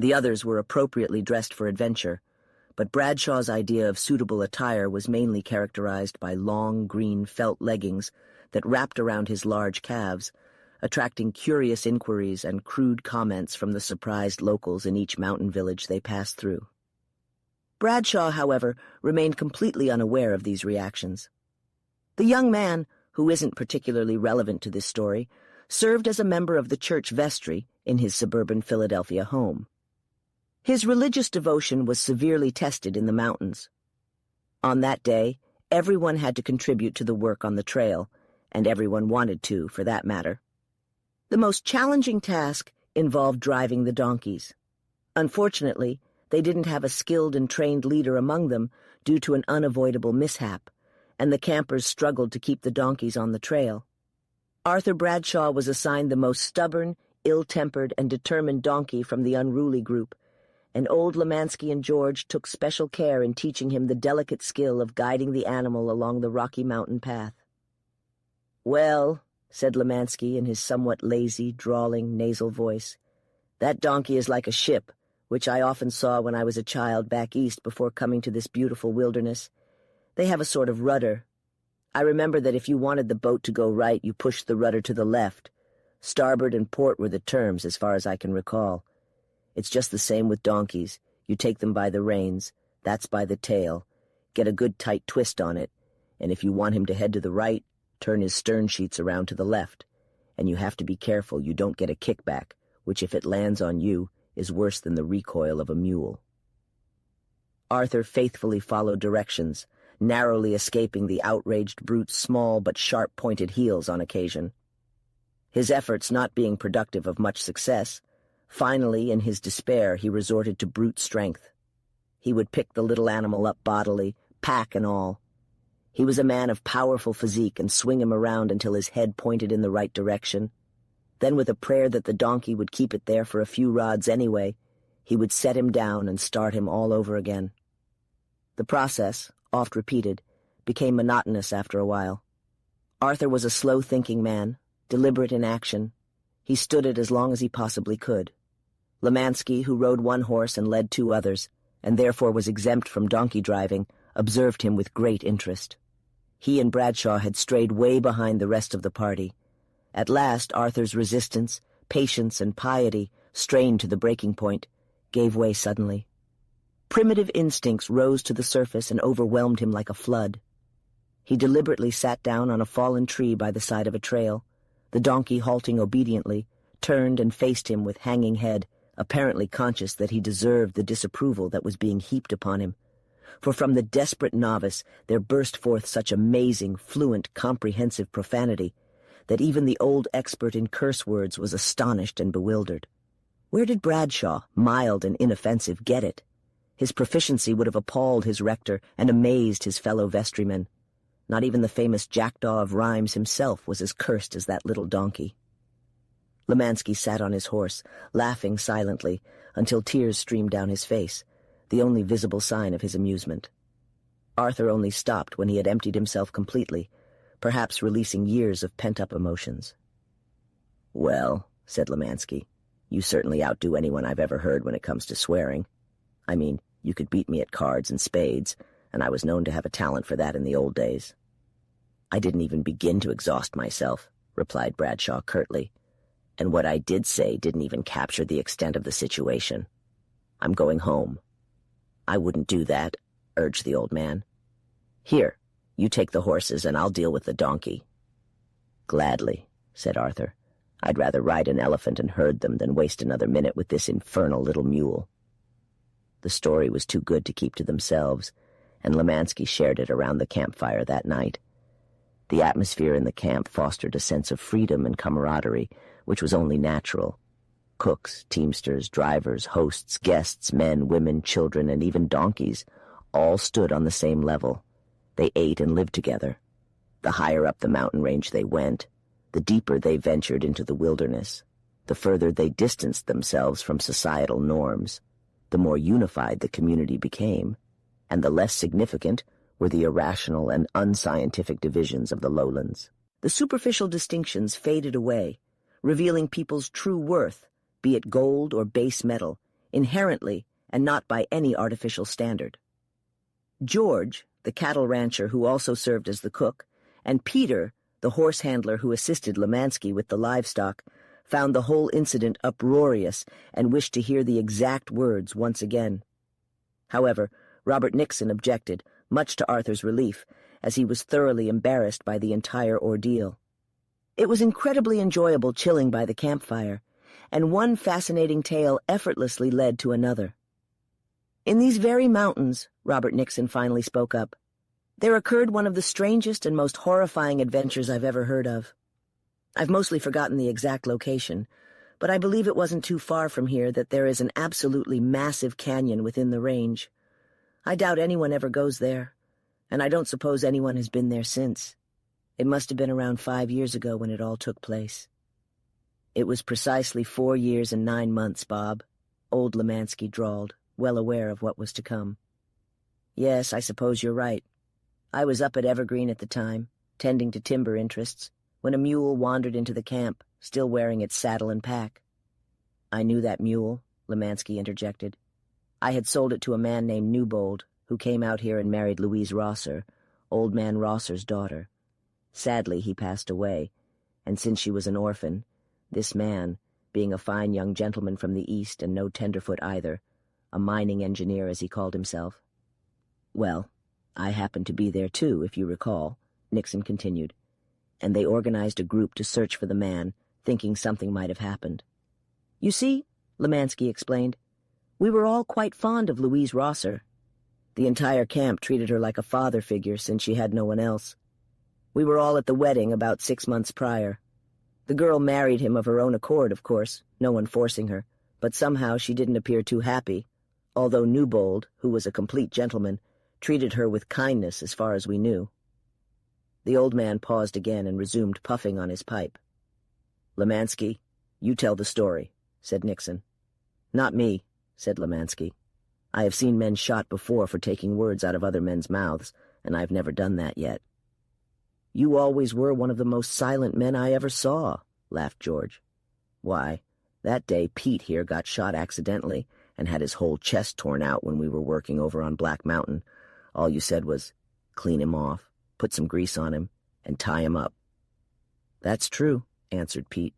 The others were appropriately dressed for adventure, but Bradshaw's idea of suitable attire was mainly characterized by long green felt leggings that wrapped around his large calves, attracting curious inquiries and crude comments from the surprised locals in each mountain village they passed through. Bradshaw, however, remained completely unaware of these reactions. The young man, who isn't particularly relevant to this story, served as a member of the church vestry in his suburban Philadelphia home. His religious devotion was severely tested in the mountains. On that day, everyone had to contribute to the work on the trail, and everyone wanted to, for that matter. The most challenging task involved driving the donkeys. Unfortunately, they didn't have a skilled and trained leader among them due to an unavoidable mishap, and the campers struggled to keep the donkeys on the trail. Arthur Bradshaw was assigned the most stubborn, ill-tempered, and determined donkey from the unruly group, and old Lemansky and George took special care in teaching him the delicate skill of guiding the animal along the Rocky Mountain path. "Well," said Lemansky in his somewhat lazy, drawling, nasal voice, "that donkey is like a ship, which I often saw when I was a child back east before coming to this beautiful wilderness. They have a sort of rudder. I remember that if you wanted the boat to go right, you pushed the rudder to the left. Starboard and port were the terms, as far as I can recall. It's just the same with donkeys. You take them by the reins, that's by the tail, get a good tight twist on it, and if you want him to head to the right, turn his stern sheets around to the left, and you have to be careful you don't get a kickback, which if it lands on you is worse than the recoil of a mule." Arthur faithfully followed directions, narrowly escaping the outraged brute's small but sharp-pointed heels on occasion. His efforts not being productive of much success, finally, in his despair, he resorted to brute strength. He would pick the little animal up bodily, pack and all. He was a man of powerful physique and swing him around until his head pointed in the right direction. Then, with a prayer that the donkey would keep it there for a few rods anyway, he would set him down and start him all over again. The process, oft repeated, became monotonous after a while. Arthur was a slow-thinking man, deliberate in action. He stood it as long as he possibly could. Lemansky, who rode one horse and led two others, and therefore was exempt from donkey driving, observed him with great interest. He and Bradshaw had strayed way behind the rest of the party. At last, Arthur's resistance, patience, and piety, strained to the breaking point, gave way suddenly. Primitive instincts rose to the surface and overwhelmed him like a flood. He deliberately sat down on a fallen tree by the side of a trail. The donkey, halting obediently, turned and faced him with hanging head, apparently conscious that he deserved the disapproval that was being heaped upon him. For from the desperate novice there burst forth such amazing, fluent, comprehensive profanity that even the old expert in curse words was astonished and bewildered. Where did Bradshaw, mild and inoffensive, get it? His proficiency would have appalled his rector and amazed his fellow vestrymen. Not even the famous jackdaw of rhymes himself was as cursed as that little donkey. Lemansky sat on his horse, laughing silently, until tears streamed down his face, the only visible sign of his amusement. Arthur only stopped when he had emptied himself completely, perhaps releasing years of pent-up emotions. "Well," said Lemansky, "you certainly outdo anyone I've ever heard when it comes to swearing. I mean, you could beat me at cards and spades, and I was known to have a talent for that in the old days." "I didn't even begin to exhaust myself," replied Bradshaw curtly, "and what I did say didn't even capture the extent of the situation. I'm going home." "I wouldn't do that," urged the old man. "Here, you take the horses and I'll deal with the donkey." "Gladly," said Arthur. "I'd rather ride an elephant and herd them than waste another minute with this infernal little mule." The story was too good to keep to themselves, and Lemansky shared it around the campfire that night. The atmosphere in the camp fostered a sense of freedom and camaraderie, which was only natural. Cooks, teamsters, drivers, hosts, guests, men, women, children, and even donkeys all stood on the same level. They ate and lived together. The higher up the mountain range they went, the deeper they ventured into the wilderness, the further they distanced themselves from societal norms, the more unified the community became, and the less significant were the irrational and unscientific divisions of the lowlands. The superficial distinctions faded away, revealing people's true worth, be it gold or base metal, inherently and not by any artificial standard. George, the cattle rancher who also served as the cook, and Peter, the horse handler who assisted Lemansky with the livestock, found the whole incident uproarious and wished to hear the exact words once again. However, Robert Nixon objected, much to Arthur's relief, as he was thoroughly embarrassed by the entire ordeal. It was incredibly enjoyable chilling by the campfire, and one fascinating tale effortlessly led to another. In these very mountains, Robert Nixon finally spoke up, there occurred one of the strangest and most horrifying adventures I've ever heard of. I've mostly forgotten the exact location, but I believe it wasn't too far from here that there is an absolutely massive canyon within the range. I doubt anyone ever goes there, and I don't suppose anyone has been there since. It must have been around 5 years ago when it all took place. It was precisely 4 years and 9 months, Bob, old Lemansky drawled, well aware of what was to come. Yes, I suppose you're right. I was up at Evergreen at the time, tending to timber interests, when a mule wandered into the camp, still wearing its saddle and pack. I knew that mule, Lemansky interjected. I had sold it to a man named Newbold, who came out here and married Louise Rosser, old man Rosser's daughter. Sadly, he passed away, and since she was an orphan, this man, being a fine young gentleman from the East and no tenderfoot either, a mining engineer as he called himself. Well, I happened to be there too, if you recall, Nixon continued, and they organized a group to search for the man, thinking something might have happened. You see, Lemansky explained, we were all quite fond of Louise Rosser. The entire camp treated her like a father figure since she had no one else. We were all at the wedding about 6 months prior. The girl married him of her own accord, of course, no one forcing her, but somehow she didn't appear too happy, although Newbold, who was a complete gentleman, treated her with kindness as far as we knew. The old man paused again and resumed puffing on his pipe. Lemansky, you tell the story, said Nixon. Not me, said Lemansky. I have seen men shot before for taking words out of other men's mouths, and I've never done that yet. You always were one of the most silent men I ever saw, laughed George. Why, that day Pete here got shot accidentally and had his whole chest torn out when we were working over on Black Mountain. All you said was, clean him off, put some grease on him, and tie him up. That's true, answered Pete,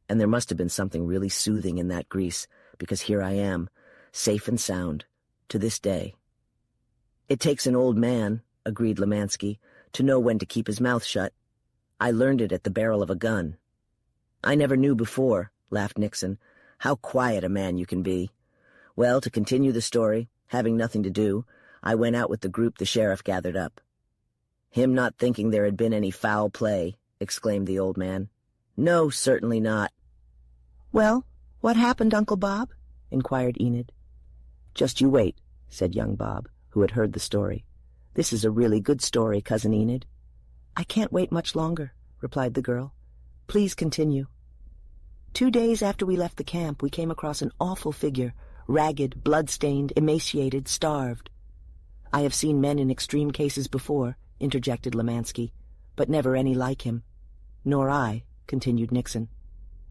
and there must have been something really soothing in that grease, because here I am, safe and sound, to this day. It takes an old man, agreed Lemansky, to know when to keep his mouth shut. I learned it at the barrel of a gun. I never knew before, laughed Nixon, how quiet a man you can be. Well, to continue the story, having nothing to do, I went out with the group the sheriff gathered up. Him not thinking there had been any foul play, exclaimed the old man. No, certainly not. Well, what happened, Uncle Bob? Inquired Enid. Just you wait, said young Bob, who had heard the story. This is a really good story, Cousin Enid. I can't wait much longer, replied the girl. Please continue. 2 days after we left the camp, we came across an awful figure, ragged, blood-stained, emaciated, starved. I have seen men in extreme cases before, interjected Lemansky, but never any like him. Nor I, continued Nixon.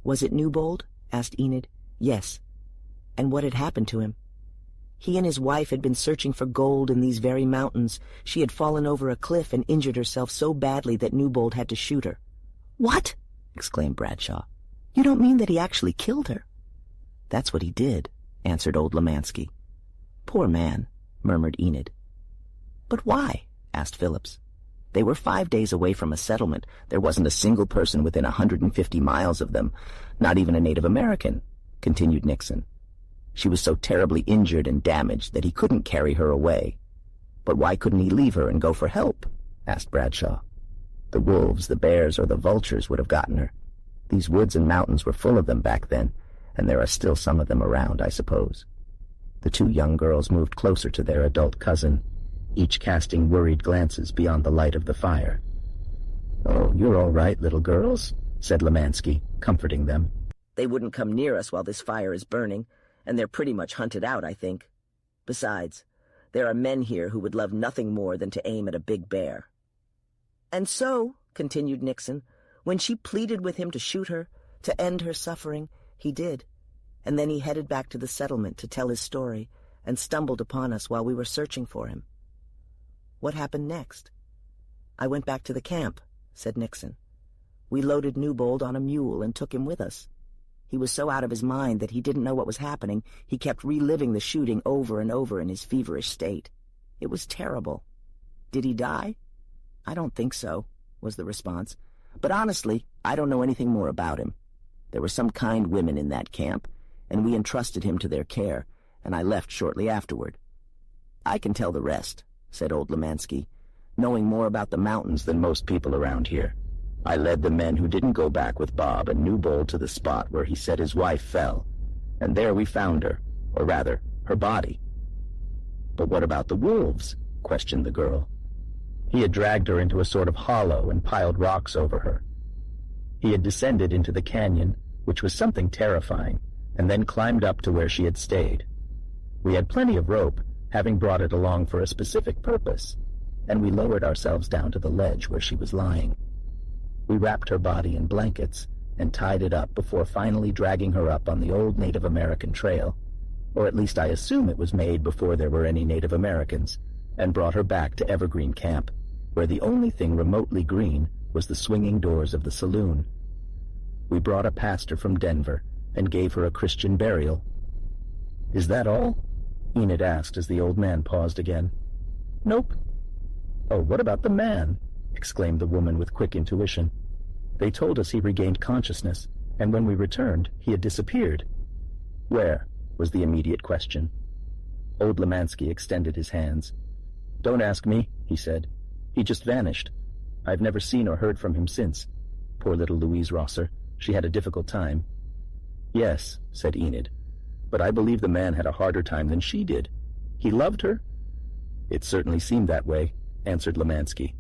Was it Newbold? Asked Enid. Yes. And what had happened to him? He and his wife had been searching for gold in these very mountains. She had fallen over a cliff and injured herself so badly that Newbold had to shoot her. What? Exclaimed Bradshaw. You don't mean that he actually killed her? That's what he did, answered old Lemansky. Poor man, murmured Enid. But why? Asked Phillips. They were 5 days away from a settlement. There wasn't a single person within 150 miles of them, not even a Native American, continued Nixon. She was so terribly injured and damaged that he couldn't carry her away. But why couldn't he leave her and go for help? Asked Bradshaw. The wolves, the bears, or the vultures would have gotten her. These woods and mountains were full of them back then, and there are still some of them around, I suppose. The two young girls moved closer to their adult cousin, each casting worried glances beyond the light of the fire. Oh, you're all right, little girls, said Lemansky, comforting them. They wouldn't come near us while this fire is burning, and they're pretty much hunted out, I think. Besides, there are men here who would love nothing more than to aim at a big bear. And so, continued Nixon, when she pleaded with him to shoot her, to end her suffering, he did. and then he headed back to the settlement to tell his story and stumbled upon us while we were searching for him. What happened next? I went back to the camp, said Nixon. We loaded Newbold on a mule and took him with us. He was so out of his mind that he didn't know what was happening. He kept reliving the shooting over and over in his feverish state. It was terrible. Did he die? I don't think so, was the response. But honestly, I don't know anything more about him. There were some kind women in that camp, and we entrusted him to their care, and I left shortly afterward. I can tell the rest, said old Lemansky, knowing more about the mountains than most people around here. I led the men who didn't go back with Bob and Newbold to the spot where he said his wife fell, and there we found her, or rather, her body. But what about the wolves? Questioned the girl. He had dragged her into a sort of hollow and piled rocks over her. He had descended into the canyon, which was something terrifying, and then climbed up to where she had stayed. We had plenty of rope, having brought it along for a specific purpose, and we lowered ourselves down to the ledge where she was lying. We wrapped her body in blankets and tied it up before finally dragging her up on the old Native American trail, or at least I assume it was made before there were any Native Americans, and brought her back to Evergreen Camp, where the only thing remotely green was the swinging doors of the saloon. We brought a pastor from Denver and gave her a Christian burial. "Is that all?" Enid asked as the old man paused again. "Nope." "Oh, what about the man?" exclaimed the woman with quick intuition. "They told us he regained consciousness, and when we returned, he had disappeared." "Where?" was the immediate question. Old Lemansky extended his hands. "Don't ask me," he said. "He just vanished. I've never seen or heard from him since. Poor little Louise Rosser. She had a difficult time." "Yes," said Enid, "but I believe the man had a harder time than she did. He loved her." "It certainly seemed that way," answered Lemansky.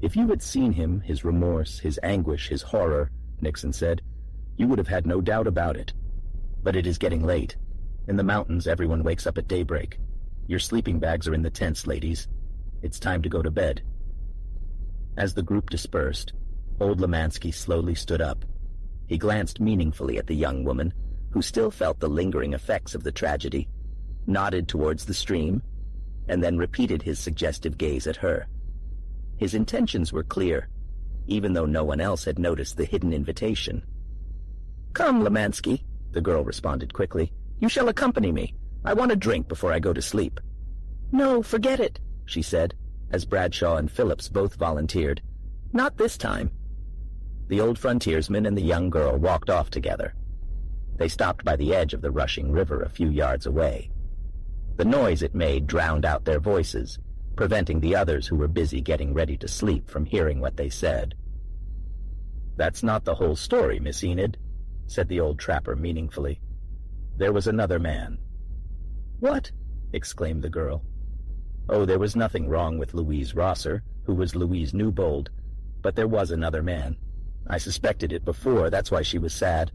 "If you had seen him, his remorse, his anguish, his horror," Nixon said, "you would have had no doubt about it. But it is getting late. In the mountains, everyone wakes up at daybreak. Your sleeping bags are in the tents, ladies. It's time to go to bed." As the group dispersed, old Lemansky slowly stood up. He glanced meaningfully at the young woman, who still felt the lingering effects of the tragedy, nodded towards the stream, and then repeated his suggestive gaze at her. His intentions were clear, even though no one else had noticed the hidden invitation. "Come, Lemansky," the girl responded quickly. "You shall accompany me. I want a drink before I go to sleep." "No, forget it," she said, as Bradshaw and Phillips both volunteered. "Not this time." The old frontiersman and the young girl walked off together. They stopped by the edge of the rushing river a few yards away. The noise it made drowned out their voices, preventing the others who were busy getting ready to sleep from hearing what they said. "That's not the whole story, Miss Enid," said the old trapper meaningfully. "There was another man." "What?" exclaimed the girl. "Oh, there was nothing wrong with Louise Rosser, who was Louise Newbold, but there was another man. I suspected it before, that's why she was sad.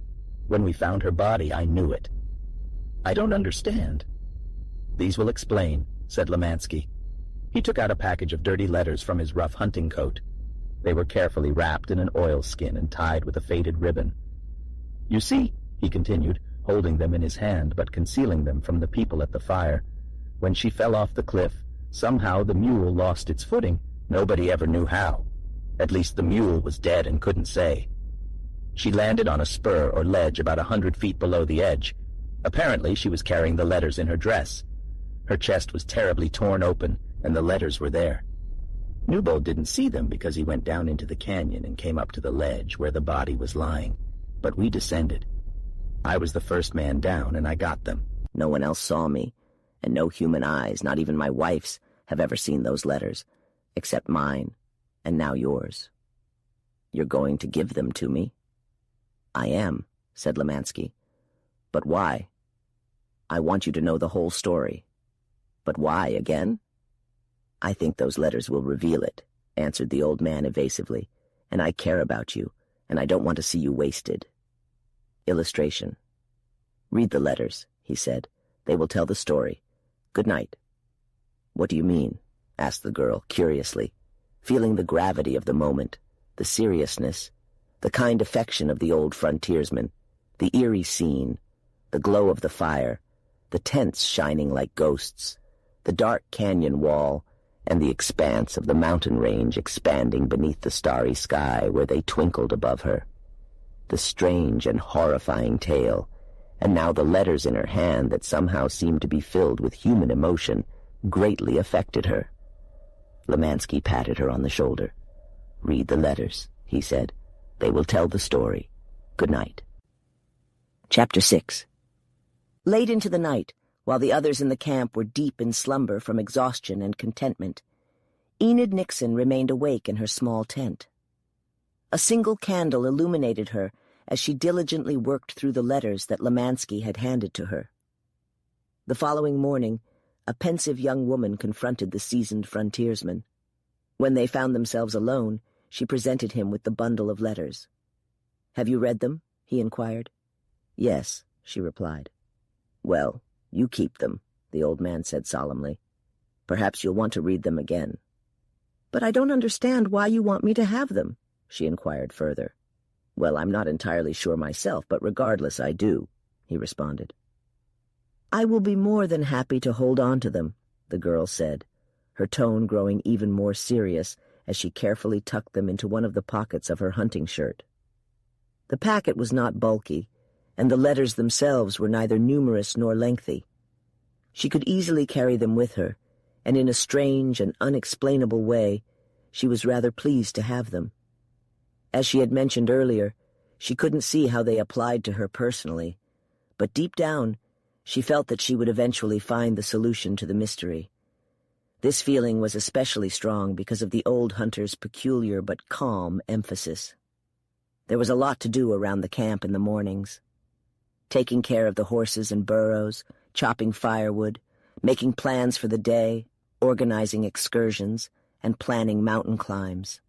When we found her body, I knew it." "I don't understand." "These will explain," said Lemansky. He took out a package of dirty letters from his rough hunting coat. They were carefully wrapped in an oilskin and tied with a faded ribbon. "You see," he continued, holding them in his hand but concealing them from the people at the fire, "when she fell off the cliff, somehow the mule lost its footing. Nobody ever knew how. At least the mule was dead and couldn't say. She landed on a spur or ledge about 100 feet below the edge. Apparently she was carrying the letters in her dress. Her chest was terribly torn open, and the letters were there. Newbold didn't see them because he went down into the canyon and came up to the ledge where the body was lying. But we descended. I was the first man down, and I got them. No one else saw me, and no human eyes, not even my wife's, have ever seen those letters, except mine, and now yours. You're going to give them to me?" "I am," said Lemansky. "But why?" "I want you to know the whole story." "But why again?" "I think those letters will reveal it," answered the old man evasively, "and I care about you, and I don't want to see you wasted." Illustration. "Read the letters," he said. "They will tell the story. Good night." "What do you mean?" asked the girl, curiously, feeling the gravity of the moment, the seriousness, the kind affection of the old frontiersman, the eerie scene, The glow of the fire, the tents shining like ghosts, the dark canyon wall, and the expanse of the mountain range expanding beneath the starry sky where they twinkled above her. The strange and horrifying tale, and now the letters in her hand that somehow seemed to be filled with human emotion, greatly affected her. Lemansky patted her on the shoulder. "Read the letters," he said. "They will tell the story. Good night." Chapter 6. Late into the night, while the others in the camp were deep in slumber from exhaustion and contentment, Enid Nixon remained awake in her small tent. A single candle illuminated her as she diligently worked through the letters that Lemansky had handed to her. The following morning, a pensive young woman confronted the seasoned frontiersman. When they found themselves alone, she presented him with the bundle of letters. "Have you read them?" he inquired. "Yes," she replied. "Well, you keep them," the old man said solemnly. "Perhaps you'll want to read them again." "But I don't understand why you want me to have them," she inquired further. "Well, I'm not entirely sure myself, but regardless, I do," he responded. "I will be more than happy to hold on to them," the girl said, her tone growing even more serious as she carefully tucked them into one of the pockets of her hunting shirt. The packet was not bulky, and the letters themselves were neither numerous nor lengthy. She could easily carry them with her, and in a strange and unexplainable way, she was rather pleased to have them. As she had mentioned earlier, she couldn't see how they applied to her personally, but deep down, she felt that she would eventually find the solution to the mystery. This feeling was especially strong because of the old hunter's peculiar but calm emphasis. There was a lot to do around the camp in the mornings. Taking care of the horses and burros, chopping firewood, making plans for the day, organizing excursions, and planning mountain climbs.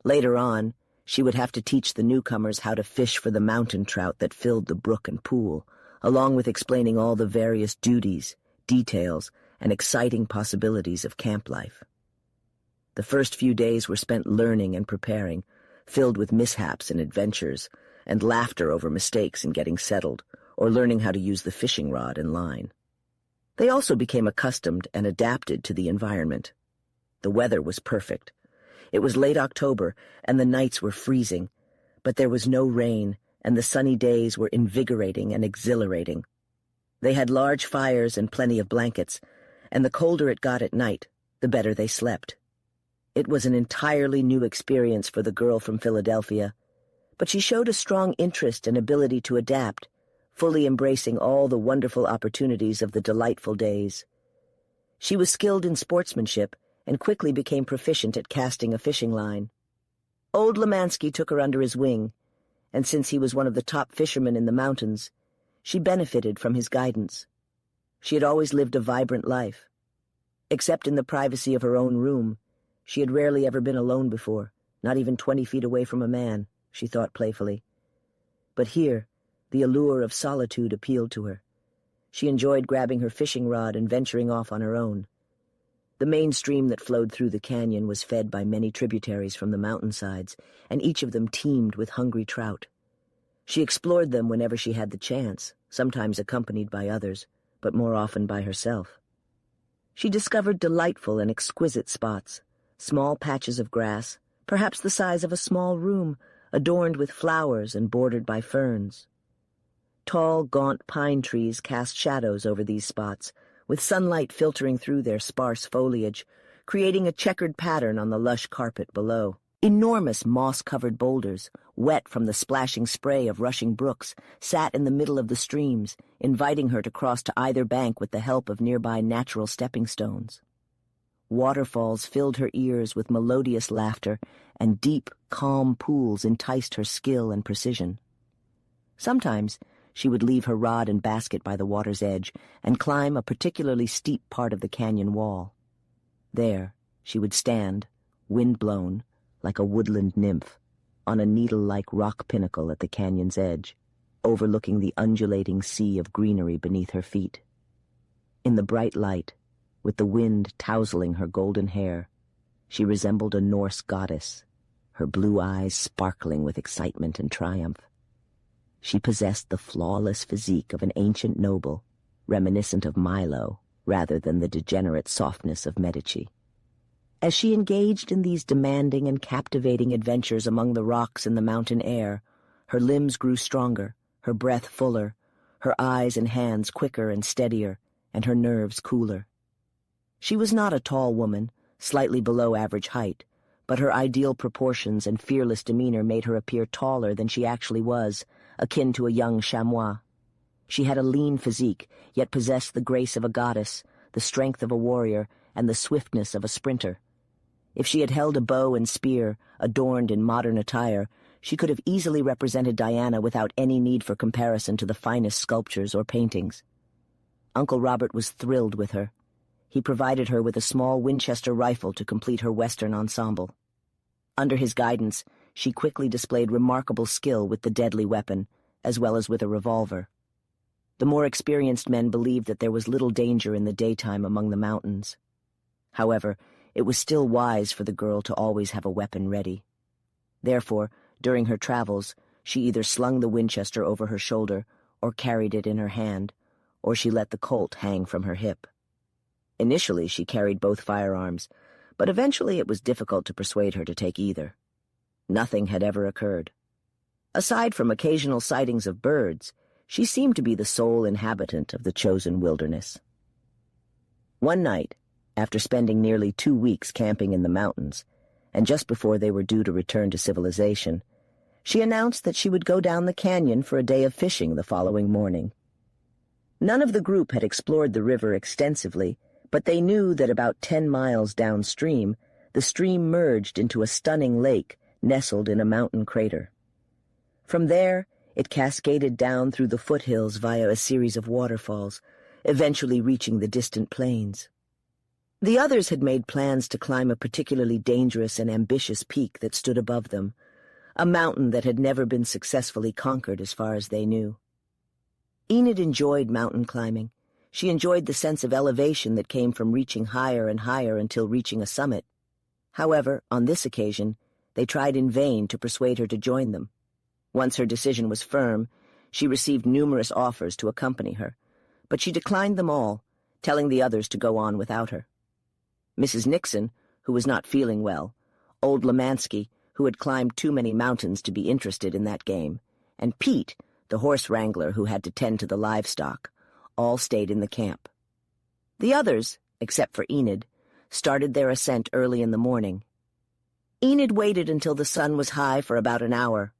Later on, she would have to teach the newcomers how to fish for the mountain trout that filled the brook and pool, along with explaining all the various duties, details, and exciting possibilities of camp life. The first few days were spent learning and preparing, filled with mishaps and adventures, and laughter over mistakes in getting settled, or learning how to use the fishing rod and line. They also became accustomed and adapted to the environment. The weather was perfect. It was late October, and the nights were freezing, but there was no rain, and the sunny days were invigorating and exhilarating. They had large fires and plenty of blankets, and the colder it got at night, the better they slept. It was an entirely new experience for the girl from Philadelphia, but she showed a strong interest and ability to adapt, fully embracing all the wonderful opportunities of the delightful days. She was skilled in sportsmanship and quickly became proficient at casting a fishing line. Old Lemansky took her under his wing, and since he was one of the top fishermen in the mountains, she benefited from his guidance. She had always lived a vibrant life. Except in the privacy of her own room, she had rarely ever been alone before, not even 20 feet away from a man, she thought playfully. But here, the allure of solitude appealed to her. She enjoyed grabbing her fishing rod and venturing off on her own. The main stream that flowed through the canyon was fed by many tributaries from the mountainsides, and each of them teemed with hungry trout. She explored them whenever she had the chance, sometimes accompanied by others, but more often by herself. She discovered delightful and exquisite spots, small patches of grass, perhaps the size of a small room, adorned with flowers and bordered by ferns. Tall, gaunt pine trees cast shadows over these spots, with sunlight filtering through their sparse foliage, creating a checkered pattern on the lush carpet below. Enormous moss-covered boulders, wet from the splashing spray of rushing brooks, sat in the middle of the streams, inviting her to cross to either bank with the help of nearby natural stepping stones. Waterfalls filled her ears with melodious laughter, and deep, calm pools enticed her skill and precision. Sometimes she would leave her rod and basket by the water's edge and climb a particularly steep part of the canyon wall. There she would stand, wind-blown, like a woodland nymph, on a needle-like rock pinnacle at the canyon's edge, overlooking the undulating sea of greenery beneath her feet. In the bright light, with the wind tousling her golden hair, she resembled a Norse goddess, her blue eyes sparkling with excitement and triumph. She possessed the flawless physique of an ancient noble, reminiscent of Milo rather than the degenerate softness of Medici. As she engaged in these demanding and captivating adventures among the rocks in the mountain air, her limbs grew stronger, her breath fuller, her eyes and hands quicker and steadier, and her nerves cooler. She was not a tall woman, slightly below average height, but her ideal proportions and fearless demeanor made her appear taller than she actually was, akin to a young chamois. She had a lean physique, yet possessed the grace of a goddess, the strength of a warrior, and the swiftness of a sprinter. If she had held a bow and spear, adorned in modern attire, she could have easily represented Diana without any need for comparison to the finest sculptures or paintings. Uncle Robert was thrilled with her. He provided her with a small Winchester rifle to complete her Western ensemble. Under his guidance, she quickly displayed remarkable skill with the deadly weapon, as well as with a revolver. The more experienced men believed that there was little danger in the daytime among the mountains. However, it was still wise for the girl to always have a weapon ready. Therefore, during her travels, she either slung the Winchester over her shoulder or carried it in her hand, or she let the Colt hang from her hip. Initially, she carried both firearms, but eventually it was difficult to persuade her to take either. Nothing had ever occurred. Aside from occasional sightings of birds, she seemed to be the sole inhabitant of the chosen wilderness. One night, after spending nearly 2 weeks camping in the mountains, and just before they were due to return to civilization, she announced that she would go down the canyon for a day of fishing the following morning. None of the group had explored the river extensively, but they knew that about 10 miles downstream, the stream merged into a stunning lake nestled in a mountain crater. From there, it cascaded down through the foothills via a series of waterfalls, eventually reaching the distant plains. The others had made plans to climb a particularly dangerous and ambitious peak that stood above them, a mountain that had never been successfully conquered as far as they knew. Enid enjoyed mountain climbing. She enjoyed the sense of elevation that came from reaching higher and higher until reaching a summit. However, on this occasion, they tried in vain to persuade her to join them. Once her decision was firm, she received numerous offers to accompany her, but she declined them all, telling the others to go on without her. Mrs. Nixon, who was not feeling well, old Lemansky, who had climbed too many mountains to be interested in that game, and Pete, the horse wrangler who had to tend to the livestock, all stayed in the camp. The others, except for Enid, started their ascent early in the morning. Enid waited until the sun was high for about an hour,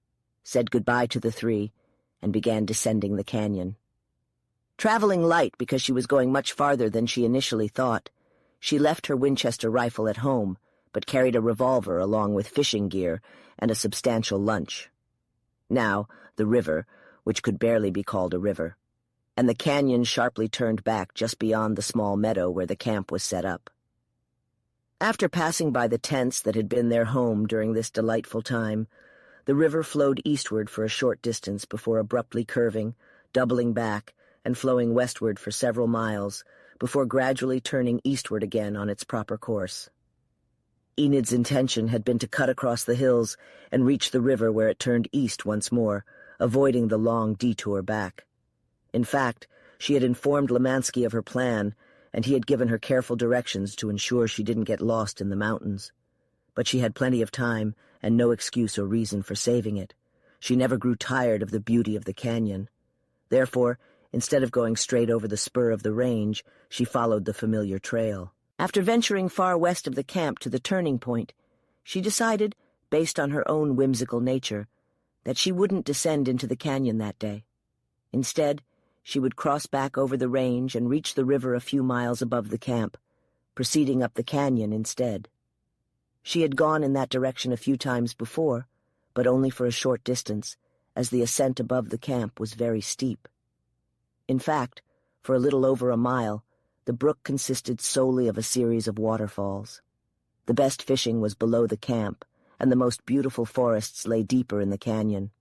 said goodbye to the three, and began descending the canyon. Traveling light because she was going much farther than she initially thought, she left her Winchester rifle at home, but carried a revolver along with fishing gear and a substantial lunch. Now, the river, which could barely be called a river, and the canyon sharply turned back just beyond the small meadow where the camp was set up. After passing by the tents that had been their home during this delightful time, the river flowed eastward for a short distance before abruptly curving, doubling back, and flowing westward for several miles, before gradually turning eastward again on its proper course. Enid's intention had been to cut across the hills and reach the river where it turned east once more, avoiding the long detour back. In fact, she had informed Lemansky of her plan, and he had given her careful directions to ensure she didn't get lost in the mountains. But she had plenty of time and no excuse or reason for saving it. She never grew tired of the beauty of the canyon. Therefore, instead of going straight over the spur of the range, she followed the familiar trail. After venturing far west of the camp to the turning point, she decided, based on her own whimsical nature, that she wouldn't descend into the canyon that day. Instead, she would cross back over the range and reach the river a few miles above the camp, proceeding up the canyon instead. She had gone in that direction a few times before, but only for a short distance, as the ascent above the camp was very steep. In fact, for a little over a mile, the brook consisted solely of a series of waterfalls. The best fishing was below the camp, and the most beautiful forests lay deeper in the canyon.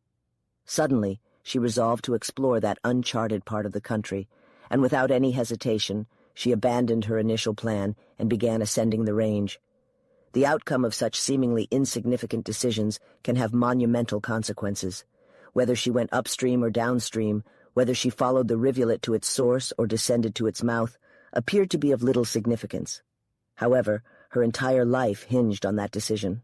Suddenly, she resolved to explore that uncharted part of the country, and without any hesitation, she abandoned her initial plan and began ascending the range. The outcome of such seemingly insignificant decisions can have monumental consequences. Whether she went upstream or downstream, whether she followed the rivulet to its source or descended to its mouth, appeared to be of little significance. However, her entire life hinged on that decision.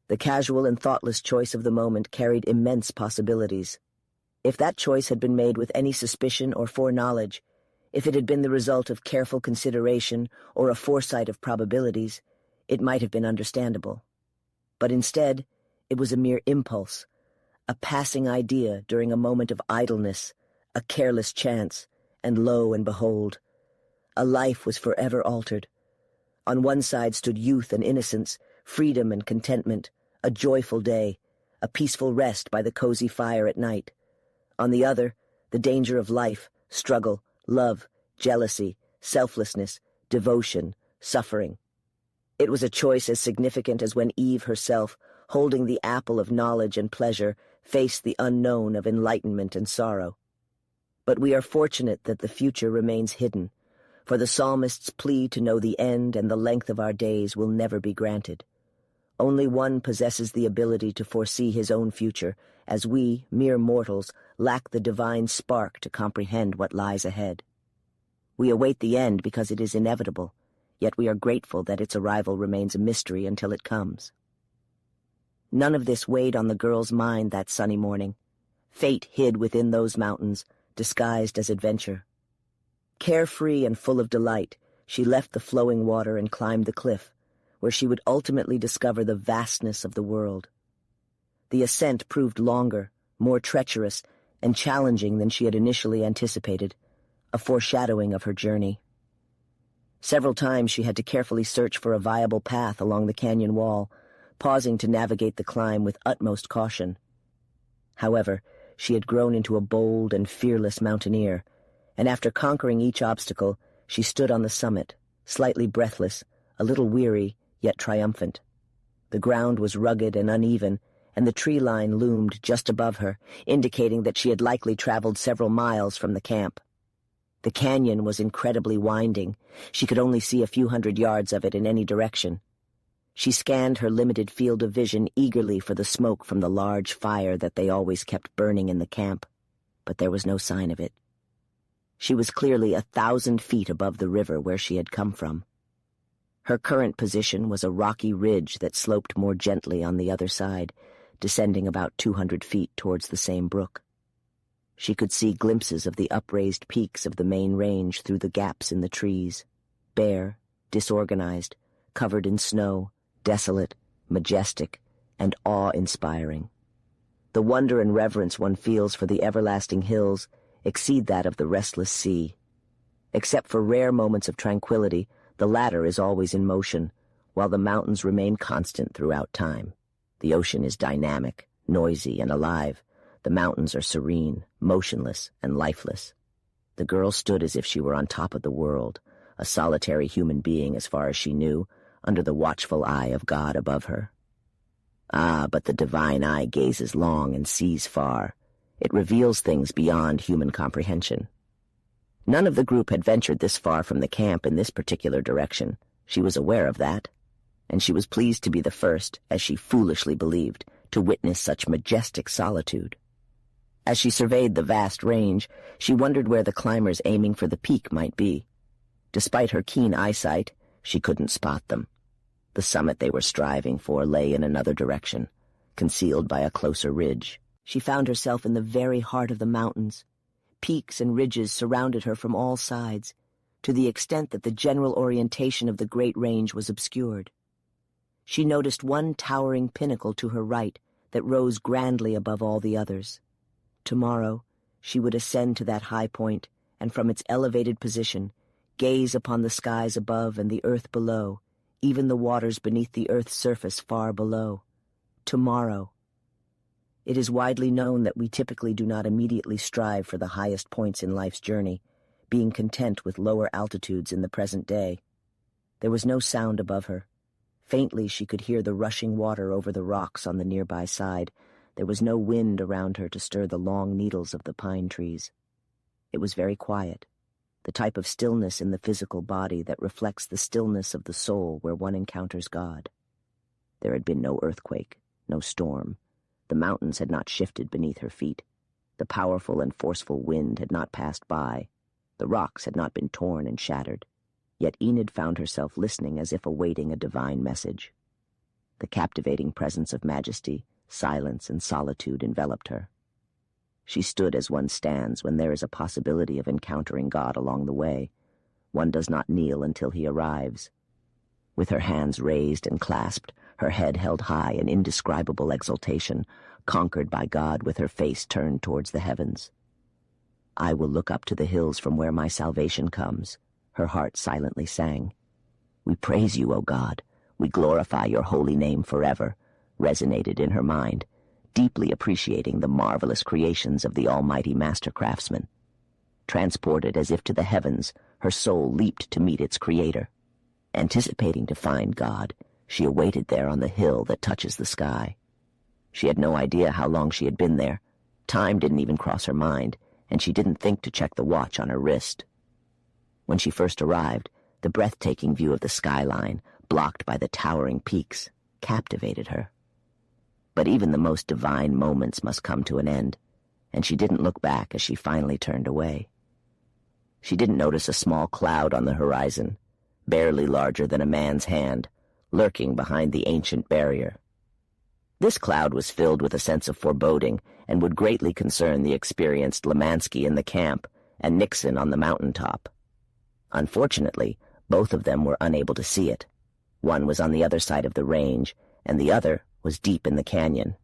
The casual and thoughtless choice of the moment carried immense possibilities. If that choice had been made with any suspicion or foreknowledge, if it had been the result of careful consideration or a foresight of probabilities, it might have been understandable. But instead, it was a mere impulse, a passing idea during a moment of idleness, a careless chance, and lo and behold, a life was forever altered. On one side stood youth and innocence, freedom and contentment, a joyful day, a peaceful rest by the cozy fire at night. On the other, the danger of life, struggle, love, jealousy, selflessness, devotion, suffering. It was a choice as significant as when Eve herself, holding the apple of knowledge and pleasure, faced the unknown of enlightenment and sorrow. But we are fortunate that the future remains hidden, for the psalmist's plea to know the end and the length of our days will never be granted. Only one possesses the ability to foresee his own future, as we, mere mortals, lack the divine spark to comprehend what lies ahead. We await the end because it is inevitable, yet we are grateful that its arrival remains a mystery until it comes. None of this weighed on the girl's mind that sunny morning. Fate hid within those mountains, disguised as adventure. Carefree and full of delight, she left the flowing water and climbed the cliff, where she would ultimately discover the vastness of the world. The ascent proved longer, more treacherous, and challenging than she had initially anticipated, a foreshadowing of her journey. Several times she had to carefully search for a viable path along the canyon wall, pausing to navigate the climb with utmost caution. However, she had grown into a bold and fearless mountaineer, and after conquering each obstacle, she stood on the summit, slightly breathless, a little weary, yet triumphant. The ground was rugged and uneven, and the tree line loomed just above her, indicating that she had likely traveled several miles from the camp. The canyon was incredibly winding. She could only see a few hundred yards of it in any direction. She scanned her limited field of vision eagerly for the smoke from the large fire that they always kept burning in the camp, but there was no sign of it. She was clearly 1,000 feet above the river where she had come from. Her current position was a rocky ridge that sloped more gently on the other side, descending about 200 feet towards the same brook. She could see glimpses of the upraised peaks of the main range through the gaps in the trees, bare, disorganized, covered in snow, desolate, majestic, and awe-inspiring. The wonder and reverence one feels for the everlasting hills exceed that of the restless sea. Except for rare moments of tranquility, the latter is always in motion, while the mountains remain constant throughout time. The ocean is dynamic, noisy, and alive. The mountains are serene, motionless, and lifeless. The girl stood as if she were on top of the world, a solitary human being as far as she knew, under the watchful eye of God above her. Ah, but the divine eye gazes long and sees far. It reveals things beyond human comprehension. None of the group had ventured this far from the camp in this particular direction. She was aware of that, and she was pleased to be the first, as she foolishly believed, to witness such majestic solitude. As she surveyed the vast range, she wondered where the climbers aiming for the peak might be. Despite her keen eyesight, she couldn't spot them. The summit they were striving for lay in another direction, concealed by a closer ridge. She found herself in the very heart of the mountains. Peaks and ridges surrounded her from all sides, to the extent that the general orientation of the great range was obscured. She noticed one towering pinnacle to her right that rose grandly above all the others. Tomorrow, she would ascend to that high point, and from its elevated position, gaze upon the skies above and the earth below, even the waters beneath the earth's surface far below. Tomorrow. It is widely known that we typically do not immediately strive for the highest points in life's journey, being content with lower altitudes in the present day. There was no sound above her. Faintly she could hear the rushing water over the rocks on the nearby side. There was no wind around her to stir the long needles of the pine trees. It was very quiet, the type of stillness in the physical body that reflects the stillness of the soul where one encounters God. There had been no earthquake, no storm, The mountains had not shifted beneath her feet. The powerful and forceful wind had not passed by. The rocks had not been torn and shattered. Yet Enid found herself listening as if awaiting a divine message. The captivating presence of majesty, silence, and solitude enveloped her. She stood as one stands when there is a possibility of encountering God along the way. One does not kneel until he arrives. With her hands raised and clasped, her head held high in indescribable exultation, conquered by God with her face turned towards the heavens. "I will look up to the hills from where my salvation comes," her heart silently sang. "We praise you, O God. We glorify your holy name forever," resonated in her mind, deeply appreciating the marvelous creations of the almighty master craftsman. Transported as if to the heavens, her soul leaped to meet its creator. Anticipating to find God, she awaited there on the hill that touches the sky. She had no idea how long she had been there. Time didn't even cross her mind, and she didn't think to check the watch on her wrist. When she first arrived, the breathtaking view of the skyline, blocked by the towering peaks, captivated her. But even the most divine moments must come to an end, and she didn't look back as she finally turned away. She didn't notice a small cloud on the horizon, barely larger than a man's hand, lurking behind the ancient barrier. This cloud was filled with a sense of foreboding and would greatly concern the experienced Lemansky in the camp and Nixon on the mountaintop. Unfortunately, both of them were unable to see it. One was on the other side of the range, and the other was deep in the canyon.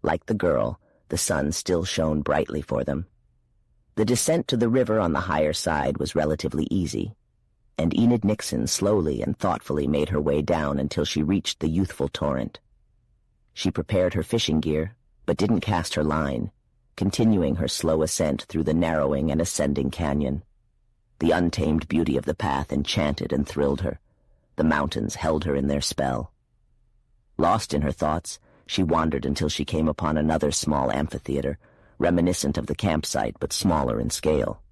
Like the girl, the sun still shone brightly for them. The descent to the river on the higher side was relatively easy, and Enid Nixon slowly and thoughtfully made her way down until she reached the youthful torrent. She prepared her fishing gear, but didn't cast her line, continuing her slow ascent through the narrowing and ascending canyon. The untamed beauty of the path enchanted and thrilled her. The mountains held her in their spell. Lost in her thoughts, she wandered until she came upon another small amphitheater, reminiscent of the campsite but smaller in scale.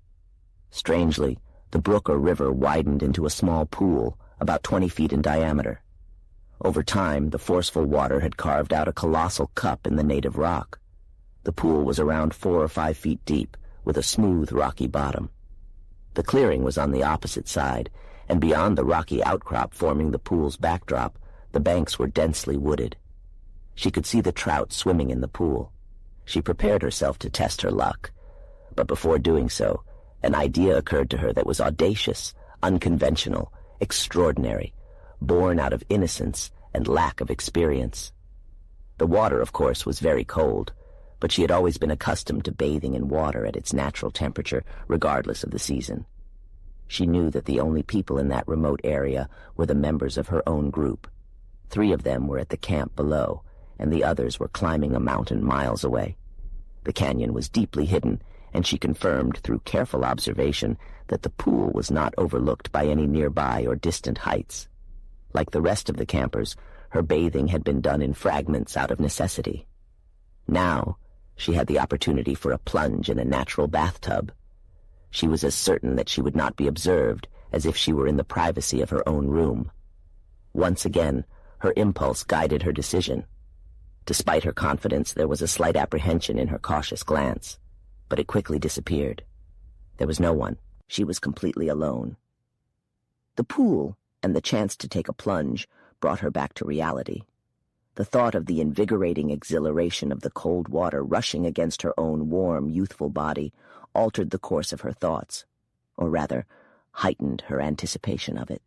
Strangely, the brook or river widened into a small pool, about 20 feet in diameter. Over time, the forceful water had carved out a colossal cup in the native rock. The pool was around 4 or 5 feet deep, with a smooth, rocky bottom. The clearing was on the opposite side, and beyond the rocky outcrop forming the pool's backdrop, the banks were densely wooded. She could see the trout swimming in the pool. She prepared herself to test her luck, but before doing so, an idea occurred to her that was audacious, unconventional, extraordinary, born out of innocence and lack of experience. The water, of course, was very cold, but she had always been accustomed to bathing in water at its natural temperature, regardless of the season. She knew that the only people in that remote area were the members of her own group. 3 of them were at the camp below, and the others were climbing a mountain miles away. The canyon was deeply hidden, and she confirmed through careful observation that the pool was not overlooked by any nearby or distant heights. Like the rest of the campers, her bathing had been done in fragments out of necessity. Now, she had the opportunity for a plunge in a natural bathtub. She was as certain that she would not be observed as if she were in the privacy of her own room. Once again, her impulse guided her decision. Despite her confidence, there was a slight apprehension in her cautious glance, but it quickly disappeared. There was no one. She was completely alone. The pool and the chance to take a plunge brought her back to reality. The thought of the invigorating exhilaration of the cold water rushing against her own warm, youthful body altered the course of her thoughts, or rather, heightened her anticipation of it.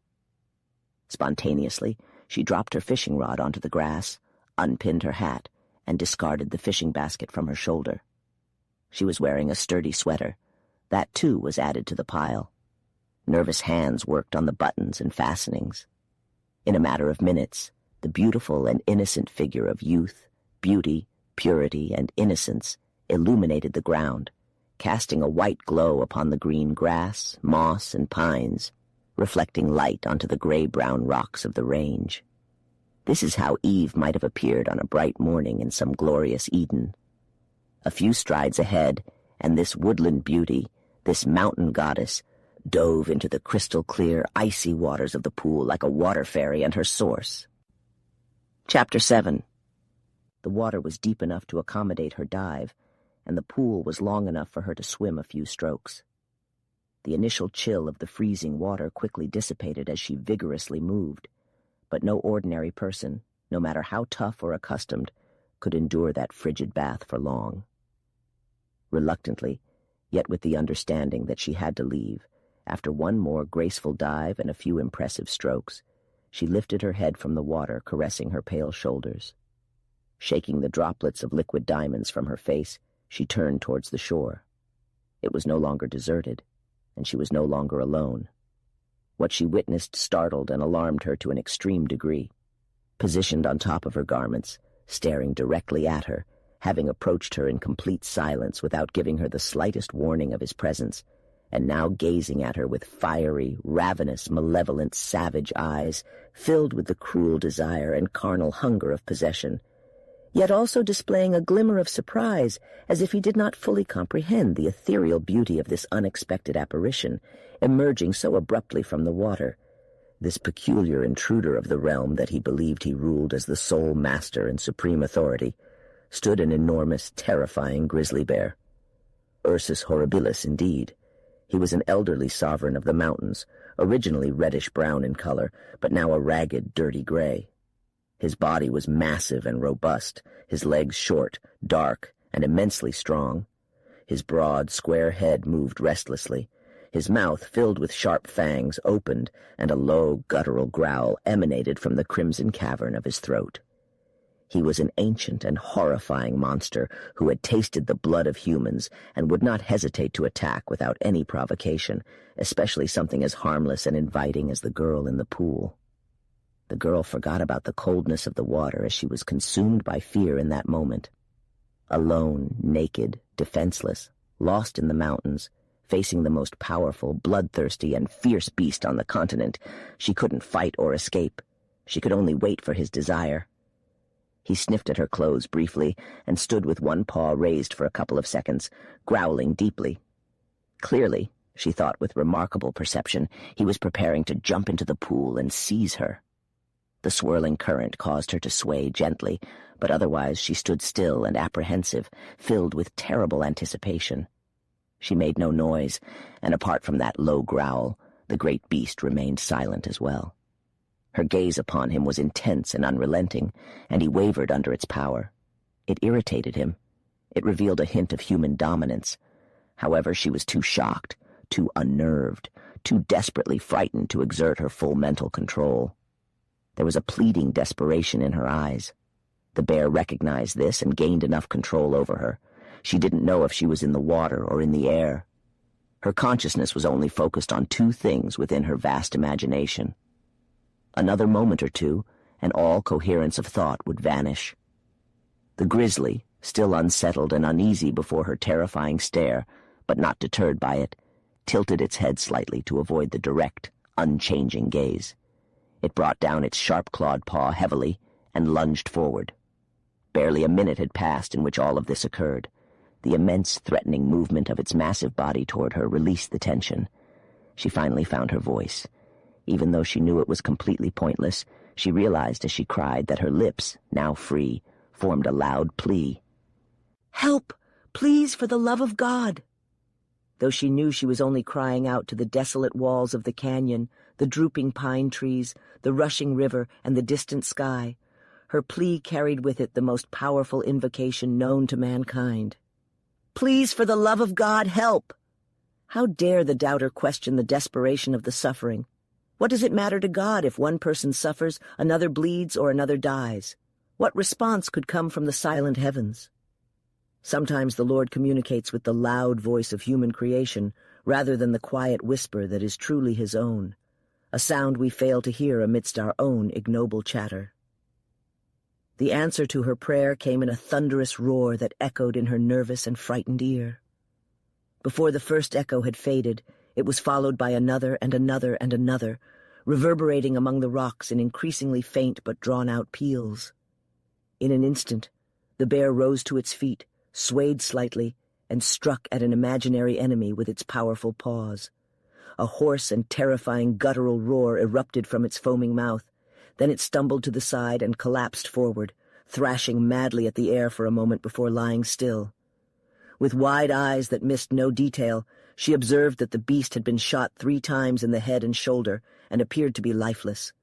Spontaneously, she dropped her fishing rod onto the grass, unpinned her hat, and discarded the fishing basket from her shoulder. She was wearing a sturdy sweater. That, too, was added to the pile. Nervous hands worked on the buttons and fastenings. In a matter of minutes, the beautiful and innocent figure of youth, beauty, purity, and innocence illuminated the ground, casting a white glow upon the green grass, moss, and pines, reflecting light onto the gray-brown rocks of the range. This is how Eve might have appeared on a bright morning in some glorious Eden. A few strides ahead, and this woodland beauty, this mountain goddess, dove into the crystal-clear, icy waters of the pool like a water fairy and her source. Chapter 7. The water was deep enough to accommodate her dive, and the pool was long enough for her to swim a few strokes. The initial chill of the freezing water quickly dissipated as she vigorously moved, but no ordinary person, no matter how tough or accustomed, could endure that frigid bath for long. Reluctantly, yet with the understanding that she had to leave, after one more graceful dive and a few impressive strokes, she lifted her head from the water, caressing her pale shoulders. Shaking the droplets of liquid diamonds from her face, she turned towards the shore. It was no longer deserted, and she was no longer alone. What she witnessed startled and alarmed her to an extreme degree. Positioned on top of her garments, staring directly at her, having approached her in complete silence without giving her the slightest warning of his presence, and now gazing at her with fiery, ravenous, malevolent, savage eyes, filled with the cruel desire and carnal hunger of possession, yet also displaying a glimmer of surprise, as if he did not fully comprehend the ethereal beauty of this unexpected apparition, emerging so abruptly from the water, this peculiar intruder of the realm that he believed he ruled as the sole master and supreme authority, stood an enormous, terrifying grizzly bear. Ursus horribilis, indeed. He was an elderly sovereign of the mountains, originally reddish-brown in color, but now a ragged, dirty gray. His body was massive and robust, his legs short, dark, and immensely strong. His broad, square head moved restlessly. His mouth, filled with sharp fangs, opened, and a low, guttural growl emanated from the crimson cavern of his throat. He was an ancient and horrifying monster who had tasted the blood of humans and would not hesitate to attack without any provocation, especially something as harmless and inviting as the girl in the pool. The girl forgot about the coldness of the water as she was consumed by fear in that moment. Alone, naked, defenseless, lost in the mountains, facing the most powerful, bloodthirsty, and fierce beast on the continent, she couldn't fight or escape. She could only wait for his desire. He sniffed at her clothes briefly and stood with one paw raised for a couple of seconds, growling deeply. Clearly, she thought with remarkable perception, he was preparing to jump into the pool and seize her. The swirling current caused her to sway gently, but otherwise she stood still and apprehensive, filled with terrible anticipation. She made no noise, and apart from that low growl, the great beast remained silent as well. Her gaze upon him was intense and unrelenting, and he wavered under its power. It irritated him. It revealed a hint of human dominance. However, she was too shocked, too unnerved, too desperately frightened to exert her full mental control. There was a pleading desperation in her eyes. The bear recognized this and gained enough control over her. She didn't know if she was in the water or in the air. Her consciousness was only focused on two things within her vast imagination. Another moment or two, and all coherence of thought would vanish. The grizzly, still unsettled and uneasy before her terrifying stare, but not deterred by it, tilted its head slightly to avoid the direct, unchanging gaze. It brought down its sharp-clawed paw heavily and lunged forward. Barely a minute had passed in which all of this occurred. The immense, threatening movement of its massive body toward her released the tension. She finally found her voice. Even though she knew it was completely pointless, she realized as she cried that her lips, now free, formed a loud plea. "Help! Please, for the love of God!" Though she knew she was only crying out to the desolate walls of the canyon, the drooping pine trees, the rushing river, and the distant sky, her plea carried with it the most powerful invocation known to mankind. "Please, for the love of God, help!" How dare the doubter question the desperation of the suffering? What does it matter to God if one person suffers, another bleeds, or another dies? What response could come from the silent heavens? Sometimes the Lord communicates with the loud voice of human creation rather than the quiet whisper that is truly his own, a sound we fail to hear amidst our own ignoble chatter. The answer to her prayer came in a thunderous roar that echoed in her nervous and frightened ear. Before the first echo had faded, it was followed by another and another and another, reverberating among the rocks in increasingly faint but drawn-out peals. In an instant, the bear rose to its feet, swayed slightly, and struck at an imaginary enemy with its powerful paws. A hoarse and terrifying guttural roar erupted from its foaming mouth. Then it stumbled to the side and collapsed forward, thrashing madly at the air for a moment before lying still. With wide eyes that missed no detail, she observed that the beast had been shot 3 times in the head and shoulder and appeared to be lifeless.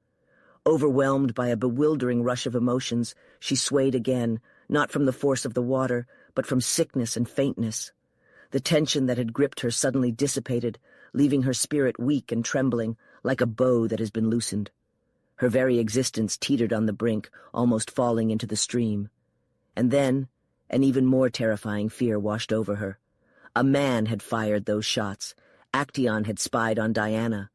Overwhelmed by a bewildering rush of emotions, she swayed again, not from the force of the water, but from sickness and faintness. The tension that had gripped her suddenly dissipated, leaving her spirit weak and trembling, like a bow that has been loosened. Her very existence teetered on the brink, almost falling into the stream. And then, an even more terrifying fear washed over her. A man had fired those shots. Actaeon had spied on Diana.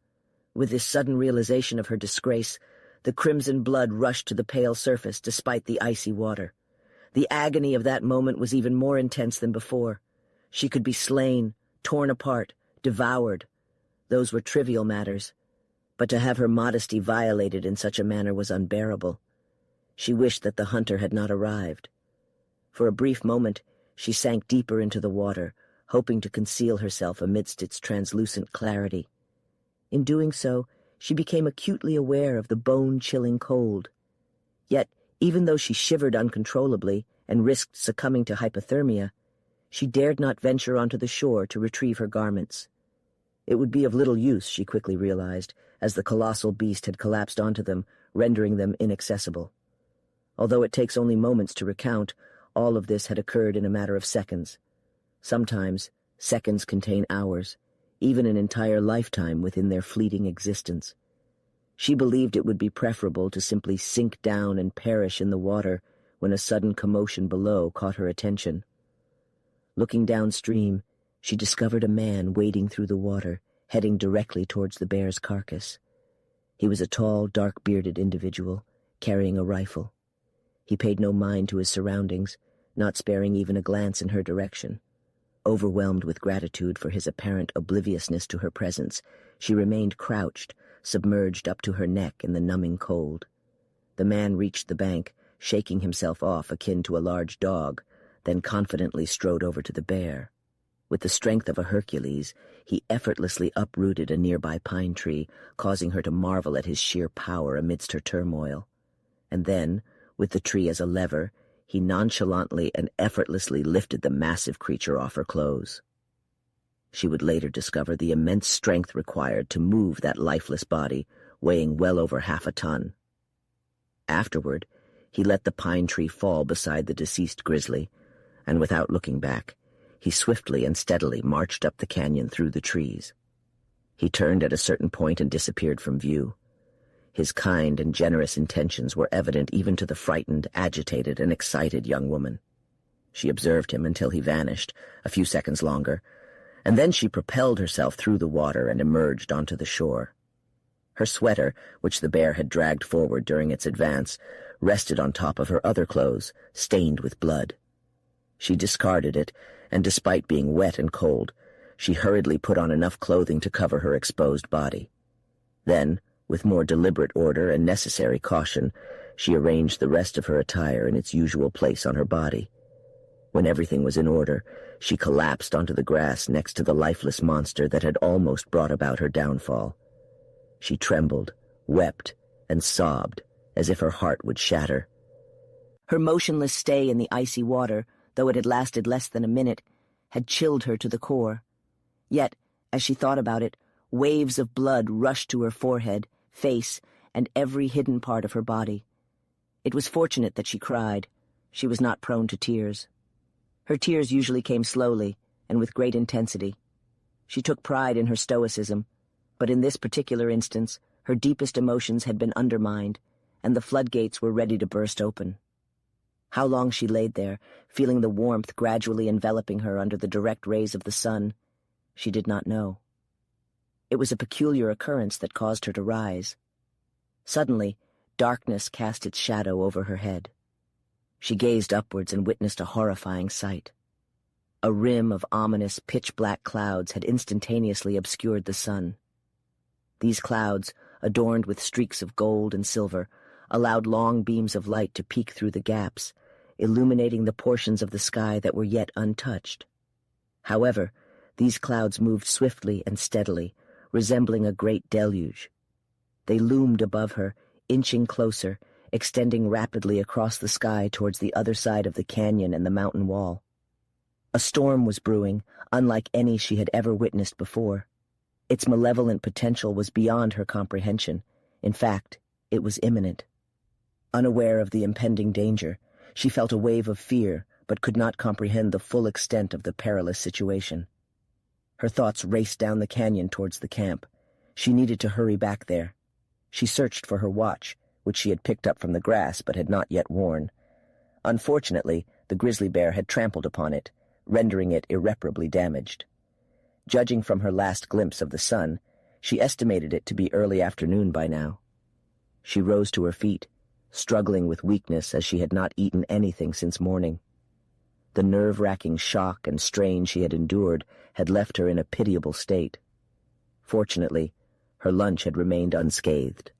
With this sudden realization of her disgrace, the crimson blood rushed to the pale surface despite the icy water. The agony of that moment was even more intense than before. She could be slain, torn apart, devoured. Those were trivial matters. But to have her modesty violated in such a manner was unbearable. She wished that the hunter had not arrived. For a brief moment, she sank deeper into the water, hoping to conceal herself amidst its translucent clarity. In doing so, she became acutely aware of the bone-chilling cold. Yet, even though she shivered uncontrollably and risked succumbing to hypothermia, she dared not venture onto the shore to retrieve her garments. It would be of little use, she quickly realized, as the colossal beast had collapsed onto them, rendering them inaccessible. Although it takes only moments to recount, all of this had occurred in a matter of seconds. Sometimes, seconds contain hours, even an entire lifetime within their fleeting existence. She believed it would be preferable to simply sink down and perish in the water when a sudden commotion below caught her attention. Looking downstream, she discovered a man wading through the water, heading directly towards the bear's carcass. He was a tall, dark-bearded individual, carrying a rifle. He paid no mind to his surroundings, not sparing even a glance in her direction. Overwhelmed with gratitude for his apparent obliviousness to her presence, she remained crouched, submerged up to her neck in the numbing cold. The man reached the bank, shaking himself off akin to a large dog, then confidently strode over to the bear. With the strength of a Hercules, he effortlessly uprooted a nearby pine tree, causing her to marvel at his sheer power amidst her turmoil. And then, with the tree as a lever, he nonchalantly and effortlessly lifted the massive creature off her clothes. She would later discover the immense strength required to move that lifeless body, weighing well over 1/2 ton. Afterward, he let the pine tree fall beside the deceased grizzly, and without looking back, he swiftly and steadily marched up the canyon through the trees. He turned at a certain point and disappeared from view. His kind and generous intentions were evident even to the frightened, agitated, and excited young woman. She observed him until he vanished, a few seconds longer, and then she propelled herself through the water and emerged onto the shore. Her sweater, which the bear had dragged forward during its advance, rested on top of her other clothes, stained with blood. She discarded it, and despite being wet and cold, she hurriedly put on enough clothing to cover her exposed body. Then, with more deliberate order and necessary caution, she arranged the rest of her attire in its usual place on her body. When everything was in order, she collapsed onto the grass next to the lifeless monster that had almost brought about her downfall. She trembled, wept, and sobbed, as if her heart would shatter. Her motionless stay in the icy water, though it had lasted less than a minute, had chilled her to the core. Yet, as she thought about it, waves of blood rushed to her forehead, face, and every hidden part of her body. It was fortunate that she cried. She was not prone to tears. Her tears usually came slowly and with great intensity. She took pride in her stoicism, but in this particular instance, her deepest emotions had been undermined, and the floodgates were ready to burst open. How long she laid there, feeling the warmth gradually enveloping her under the direct rays of the sun, she did not know. It was a peculiar occurrence that caused her to rise. Suddenly, darkness cast its shadow over her head. She gazed upwards and witnessed a horrifying sight. A rim of ominous, pitch-black clouds had instantaneously obscured the sun. These clouds, adorned with streaks of gold and silver, allowed long beams of light to peek through the gaps, illuminating the portions of the sky that were yet untouched. However, these clouds moved swiftly and steadily, resembling a great deluge. They loomed above her, inching closer, extending rapidly across the sky towards the other side of the canyon and the mountain wall. A storm was brewing, unlike any she had ever witnessed before. Its malevolent potential was beyond her comprehension. In fact, it was imminent. Unaware of the impending danger, she felt a wave of fear, but could not comprehend the full extent of the perilous situation. Her thoughts raced down the canyon towards the camp. She needed to hurry back there. She searched for her watch, which she had picked up from the grass but had not yet worn. Unfortunately, the grizzly bear had trampled upon it, rendering it irreparably damaged. Judging from her last glimpse of the sun, she estimated it to be early afternoon by now. She rose to her feet, struggling with weakness as she had not eaten anything since morning. The nerve-wracking shock and strain she had endured had left her in a pitiable state. Fortunately, her lunch had remained unscathed.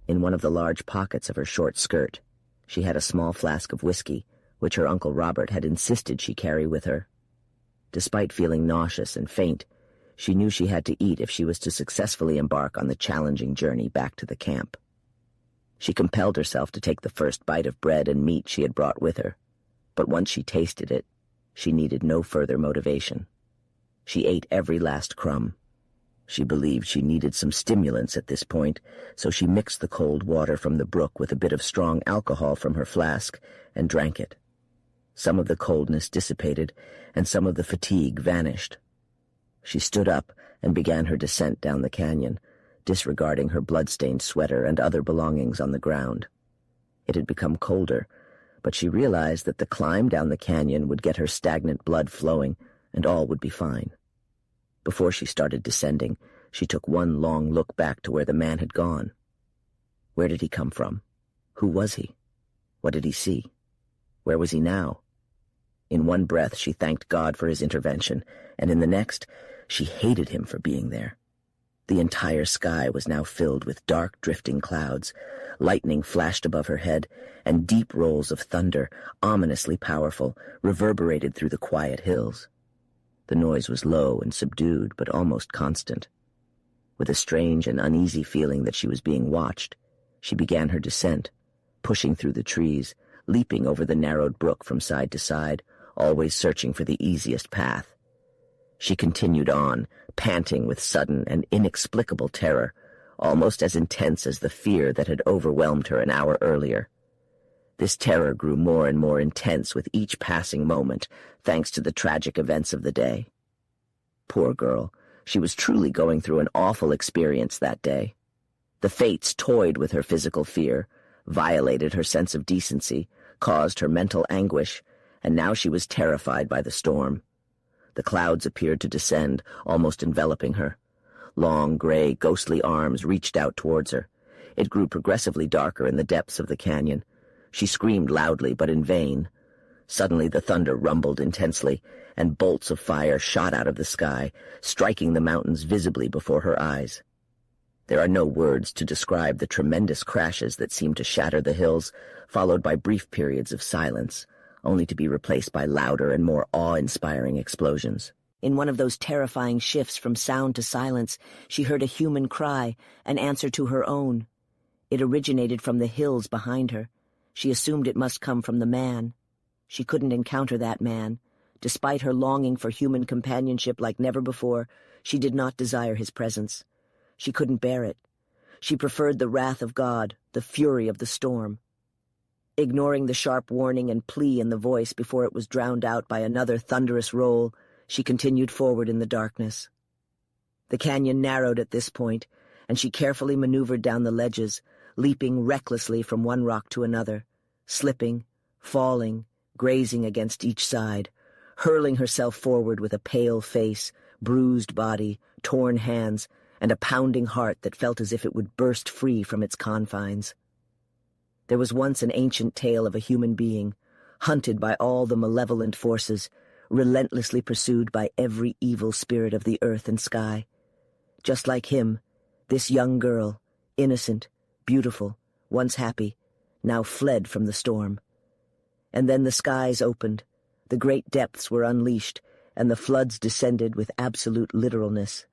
In one of the large pockets of her short skirt, she had a small flask of whiskey, which her Uncle Robert had insisted she carry with her. Despite feeling nauseous and faint, she knew she had to eat if she was to successfully embark on the challenging journey back to the camp. She compelled herself to take the first bite of bread and meat she had brought with her, but once she tasted it, she needed no further motivation. She ate every last crumb. She believed she needed some stimulants at this point, so she mixed the cold water from the brook with a bit of strong alcohol from her flask and drank it. Some of the coldness dissipated, and some of the fatigue vanished. She stood up and began her descent down the canyon, disregarding her blood-stained sweater and other belongings on the ground. It had become colder, but she realized that the climb down the canyon would get her stagnant blood flowing, and all would be fine. Before she started descending, she took one long look back to where the man had gone. Where did he come from? Who was he? What did he see? Where was he now? In one breath, she thanked God for his intervention, and in the next, she hated him for being there. The entire sky was now filled with dark, drifting clouds. Lightning flashed above her head, and deep rolls of thunder, ominously powerful, reverberated through the quiet hills. The noise was low and subdued, but almost constant. With a strange and uneasy feeling that she was being watched, she began her descent, pushing through the trees, leaping over the narrowed brook from side to side, always searching for the easiest path. She continued on, panting with sudden and inexplicable terror, almost as intense as the fear that had overwhelmed her an hour earlier. This terror grew more and more intense with each passing moment, thanks to the tragic events of the day. Poor girl, she was truly going through an awful experience that day. The fates toyed with her physical fear, violated her sense of decency, caused her mental anguish, and now she was terrified by the storm. The clouds appeared to descend, almost enveloping her. Long, gray, ghostly arms reached out towards her. It grew progressively darker in the depths of the canyon. She screamed loudly, but in vain. Suddenly the thunder rumbled intensely, and bolts of fire shot out of the sky, striking the mountains visibly before her eyes. There are no words to describe the tremendous crashes that seemed to shatter the hills, followed by brief periods of silence, only to be replaced by louder and more awe-inspiring explosions. In one of those terrifying shifts from sound to silence, she heard a human cry, an answer to her own. It originated from the hills behind her. She assumed it must come from the man. She couldn't encounter that man. Despite her longing for human companionship like never before, she did not desire his presence. She couldn't bear it. She preferred the wrath of God, the fury of the storm. Ignoring the sharp warning and plea in the voice before it was drowned out by another thunderous roll, she continued forward in the darkness. The canyon narrowed at this point, and she carefully maneuvered down the ledges, leaping recklessly from one rock to another, slipping, falling, grazing against each side, hurling herself forward with a pale face, bruised body, torn hands, and a pounding heart that felt as if it would burst free from its confines. There was once an ancient tale of a human being, hunted by all the malevolent forces, relentlessly pursued by every evil spirit of the earth and sky. Just like him, this young girl, innocent, beautiful, once happy, now fled from the storm. And then the skies opened, the great depths were unleashed, and the floods descended with absolute literalness.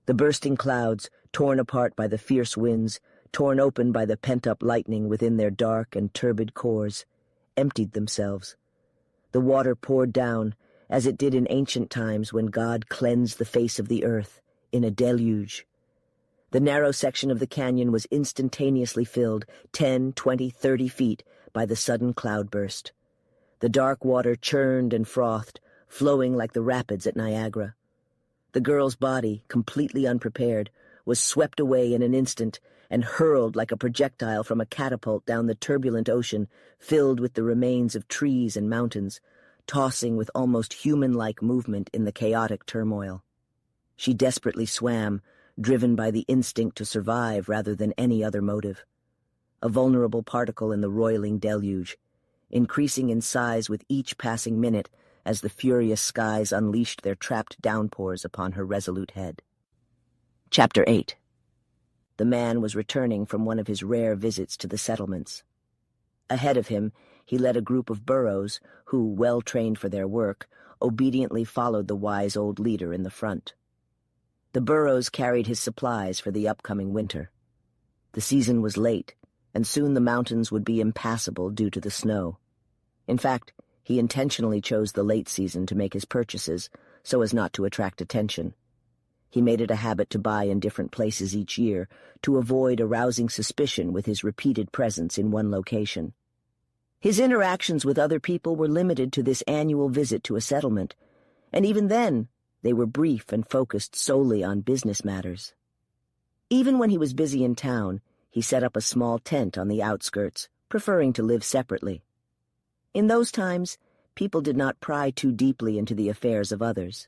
The bursting clouds, torn apart by the fierce winds, torn open by the pent-up lightning within their dark and turbid cores, emptied themselves. The water poured down, as it did in ancient times when God cleansed the face of the earth, in a deluge. The narrow section of the canyon was instantaneously filled, 10, 20, 30 feet, by the sudden cloudburst. The dark water churned and frothed, flowing like the rapids at Niagara. The girl's body, completely unprepared, was swept away in an instant and hurled like a projectile from a catapult down the turbulent ocean filled with the remains of trees and mountains, tossing with almost human-like movement in the chaotic turmoil. She desperately swam, driven by the instinct to survive rather than any other motive. A vulnerable particle in the roiling deluge, increasing in size with each passing minute as the furious skies unleashed their trapped downpours upon her resolute head. Chapter 8. The man was returning from one of his rare visits to the settlements. Ahead of him, he led a group of burros who, well trained for their work, obediently followed the wise old leader in the front. The burros carried his supplies for the upcoming winter. The season was late, and soon the mountains would be impassable due to the snow. In fact, he intentionally chose the late season to make his purchases so as not to attract attention. He made it a habit to buy in different places each year to avoid arousing suspicion with his repeated presence in one location. His interactions with other people were limited to this annual visit to a settlement, and even then, they were brief and focused solely on business matters. Even when he was busy in town, he set up a small tent on the outskirts, preferring to live separately. In those times, people did not pry too deeply into the affairs of others.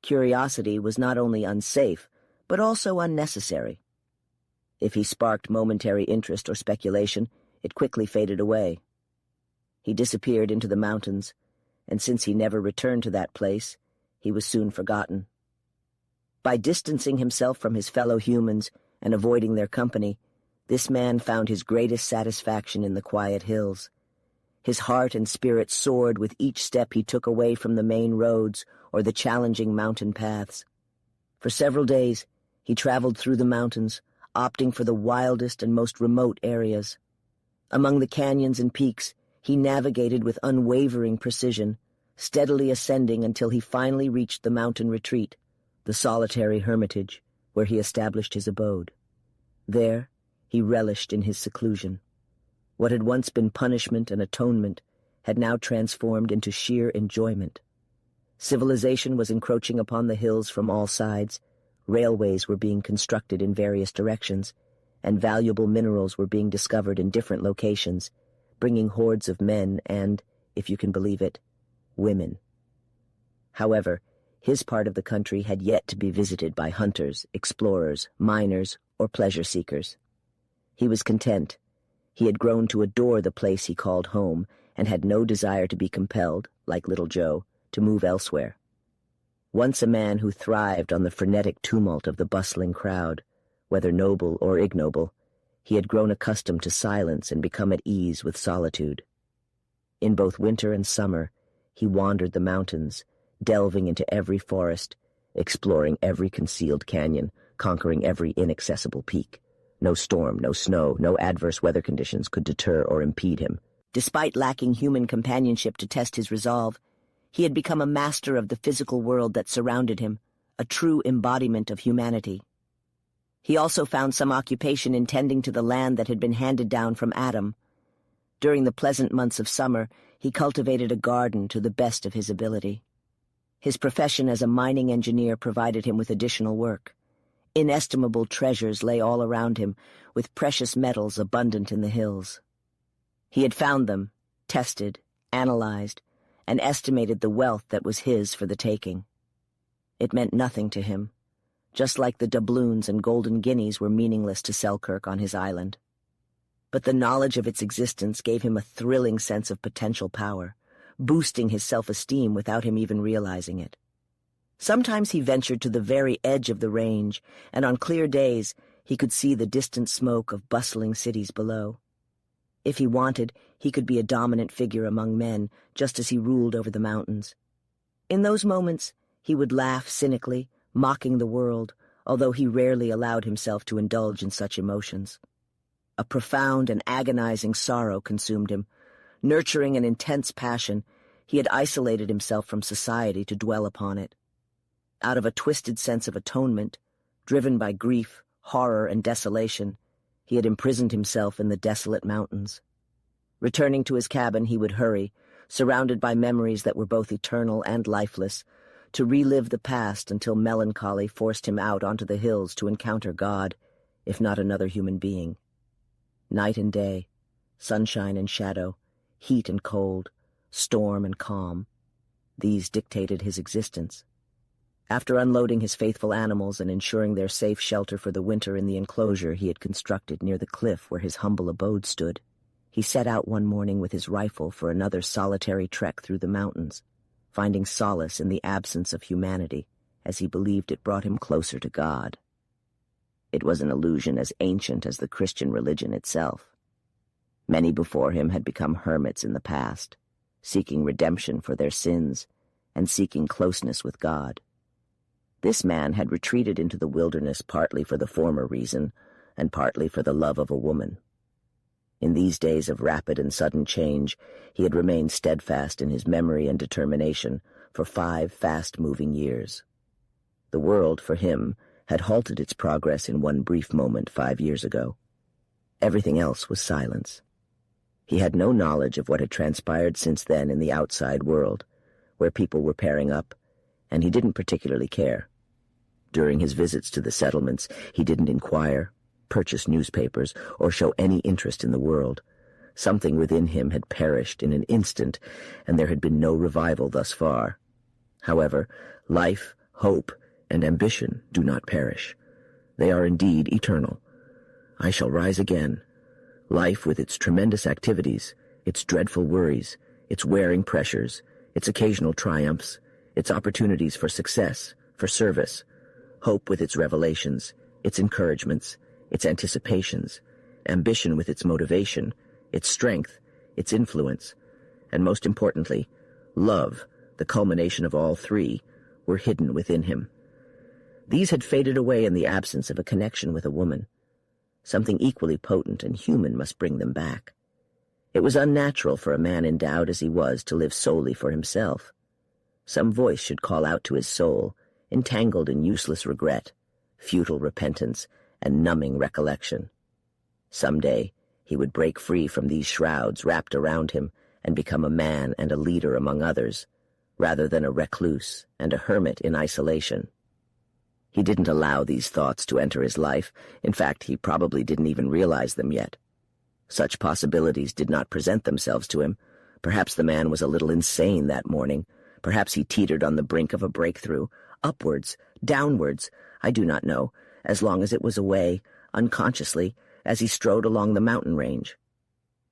Curiosity was not only unsafe, but also unnecessary. If he sparked momentary interest or speculation, it quickly faded away. He disappeared into the mountains, and since he never returned to that place, he was soon forgotten. By distancing himself from his fellow humans and avoiding their company, this man found his greatest satisfaction in the quiet hills. His heart and spirit soared with each step he took away from the main roads or the challenging mountain paths. For several days, he traveled through the mountains, opting for the wildest and most remote areas. Among the canyons and peaks, he navigated with unwavering precision, steadily ascending until he finally reached the mountain retreat, the solitary hermitage, where he established his abode. There, he relished in his seclusion. What had once been punishment and atonement had now transformed into sheer enjoyment. Civilization was encroaching upon the hills from all sides, railways were being constructed in various directions, and valuable minerals were being discovered in different locations, bringing hordes of men and, if you can believe it, women. However, his part of the country had yet to be visited by hunters, explorers, miners, or pleasure seekers. He was content. He had grown to adore the place he called home and had no desire to be compelled, like little Joe, to move elsewhere. Once a man who thrived on the frenetic tumult of the bustling crowd, whether noble or ignoble, he had grown accustomed to silence and become at ease with solitude. In both winter and summer, he wandered the mountains, delving into every forest, exploring every concealed canyon, conquering every inaccessible peak. No storm, no snow, no adverse weather conditions could deter or impede him. Despite lacking human companionship to test his resolve, he had become a master of the physical world that surrounded him, a true embodiment of humanity. He also found some occupation in tending to the land that had been handed down from Adam. During the pleasant months of summer, he cultivated a garden to the best of his ability. His profession as a mining engineer provided him with additional work. Inestimable treasures lay all around him, with precious metals abundant in the hills. He had found them, tested, analyzed, and estimated the wealth that was his for the taking. It meant nothing to him, just like the doubloons and golden guineas were meaningless to Selkirk on his island. But the knowledge of its existence gave him a thrilling sense of potential power, boosting his self-esteem without him even realizing it. Sometimes he ventured to the very edge of the range, and on clear days he could see the distant smoke of bustling cities below. If he wanted, he could be a dominant figure among men, just as he ruled over the mountains. In those moments, he would laugh cynically, mocking the world, although he rarely allowed himself to indulge in such emotions. A profound and agonizing sorrow consumed him. Nurturing an intense passion, he had isolated himself from society to dwell upon it. Out of a twisted sense of atonement, driven by grief, horror, and desolation, he had imprisoned himself in the desolate mountains. Returning to his cabin, he would hurry, surrounded by memories that were both eternal and lifeless, to relive the past until melancholy forced him out onto the hills to encounter God, if not another human being. Night and day, sunshine and shadow, heat and cold, storm and calm, these dictated his existence. After unloading his faithful animals and ensuring their safe shelter for the winter in the enclosure he had constructed near the cliff where his humble abode stood, he set out one morning with his rifle for another solitary trek through the mountains, finding solace in the absence of humanity, as he believed it brought him closer to God. It was an illusion as ancient as the Christian religion itself. Many before him had become hermits in the past, seeking redemption for their sins and seeking closeness with God. This man had retreated into the wilderness partly for the former reason and partly for the love of a woman. In these days of rapid and sudden change, he had remained steadfast in his memory and determination for 5 fast-moving years. The world, for him, had halted its progress in one brief moment 5 years ago. Everything else was silence. He had no knowledge of what had transpired since then in the outside world, where people were pairing up, and he didn't particularly care. During his visits to the settlements, he didn't inquire, purchase newspapers, or show any interest in the world. Something within him had perished in an instant, and there had been no revival thus far. However, life, hope, and ambition do not perish. They are indeed eternal. I shall rise again. Life, with its tremendous activities, its dreadful worries, its wearing pressures, its occasional triumphs, its opportunities for success, for service, hope with its revelations, its encouragements, its anticipations, ambition with its motivation, its strength, its influence, and most importantly, love, the culmination of all 3, were hidden within him. These had faded away in the absence of a connection with a woman. Something equally potent and human must bring them back. It was unnatural for a man endowed as he was to live solely for himself. Some voice should call out to his soul, entangled in useless regret, futile repentance, and numbing recollection. Some day he would break free from these shrouds wrapped around him and become a man and a leader among others, rather than a recluse and a hermit in isolation. He didn't allow these thoughts to enter his life. In fact, he probably didn't even realize them yet. Such possibilities did not present themselves to him. Perhaps the man was a little insane that morning. Perhaps he teetered on the brink of a breakthrough, upwards, downwards, I do not know, as long as it was away, unconsciously, as he strode along the mountain range.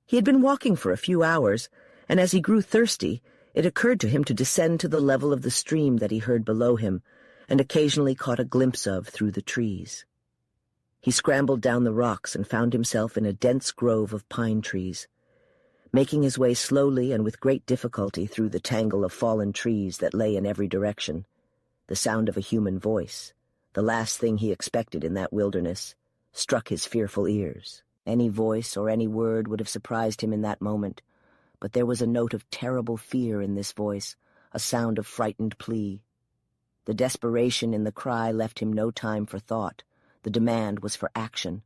He had been walking for a few hours, and as he grew thirsty, it occurred to him to descend to the level of the stream that he heard below him, and occasionally caught a glimpse of through the trees. He scrambled down the rocks and found himself in a dense grove of pine trees. Making his way slowly and with great difficulty through the tangle of fallen trees that lay in every direction, the sound of a human voice, the last thing he expected in that wilderness, struck his fearful ears. Any voice or any word would have surprised him in that moment, but there was a note of terrible fear in this voice, a sound of frightened plea. The desperation in the cry left him no time for thought. The demand was for action.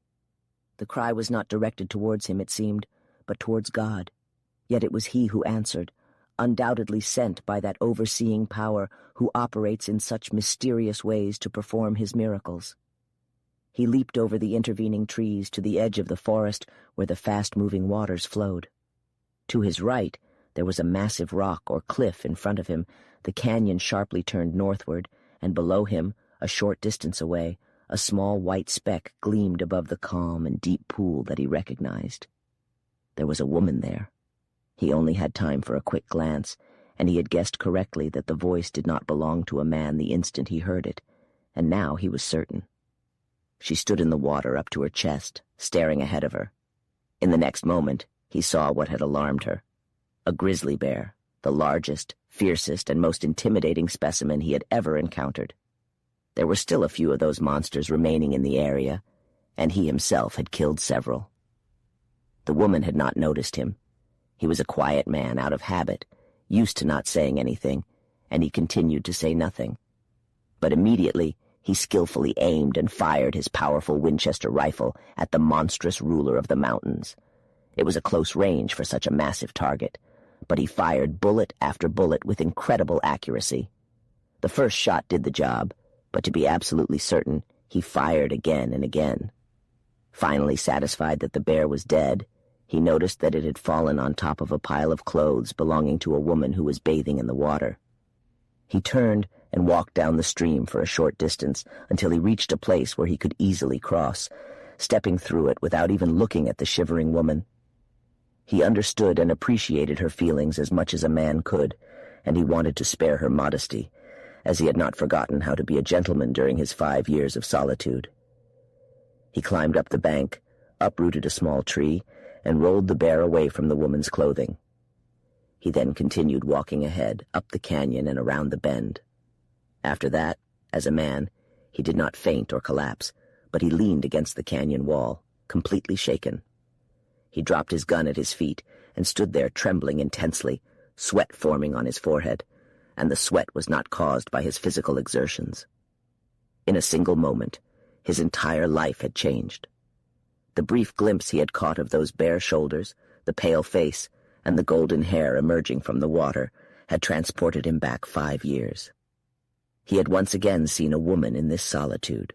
The cry was not directed towards him, it seemed, but towards God. Yet it was he who answered, undoubtedly sent by that overseeing power who operates in such mysterious ways to perform his miracles. He leaped over the intervening trees to the edge of the forest where the fast-moving waters flowed. To his right, there was a massive rock or cliff in front of him. The canyon sharply turned northward, and below him, a short distance away, a small white speck gleamed above the calm and deep pool that he recognized. There was a woman there. He only had time for a quick glance, and he had guessed correctly that the voice did not belong to a man the instant he heard it, and now he was certain. She stood in the water up to her chest, staring ahead of her. In the next moment, he saw what had alarmed her. A grizzly bear, the largest, fiercest, and most intimidating specimen he had ever encountered. There were still a few of those monsters remaining in the area, and he himself had killed several. The woman had not noticed him. He was a quiet man out of habit, used to not saying anything, and he continued to say nothing. But immediately he skillfully aimed and fired his powerful Winchester rifle at the monstrous ruler of the mountains. It was a close range for such a massive target, but he fired bullet after bullet with incredible accuracy. The first shot did the job, but to be absolutely certain, he fired again and again. Finally satisfied that the bear was dead, he noticed that it had fallen on top of a pile of clothes belonging to a woman who was bathing in the water. He turned and walked down the stream for a short distance until he reached a place where he could easily cross, stepping through it without even looking at the shivering woman. He understood and appreciated her feelings as much as a man could, and he wanted to spare her modesty, as he had not forgotten how to be a gentleman during his 5 years of solitude. He climbed up the bank, uprooted a small tree, and rolled the bear away from the woman's clothing. He then continued walking ahead, up the canyon and around the bend. After that, as a man, he did not faint or collapse, but he leaned against the canyon wall, completely shaken. He dropped his gun at his feet and stood there trembling intensely, sweat forming on his forehead, and the sweat was not caused by his physical exertions. In a single moment, his entire life had changed. The brief glimpse he had caught of those bare shoulders, the pale face, and the golden hair emerging from the water had transported him back 5 years. He had once again seen a woman in this solitude.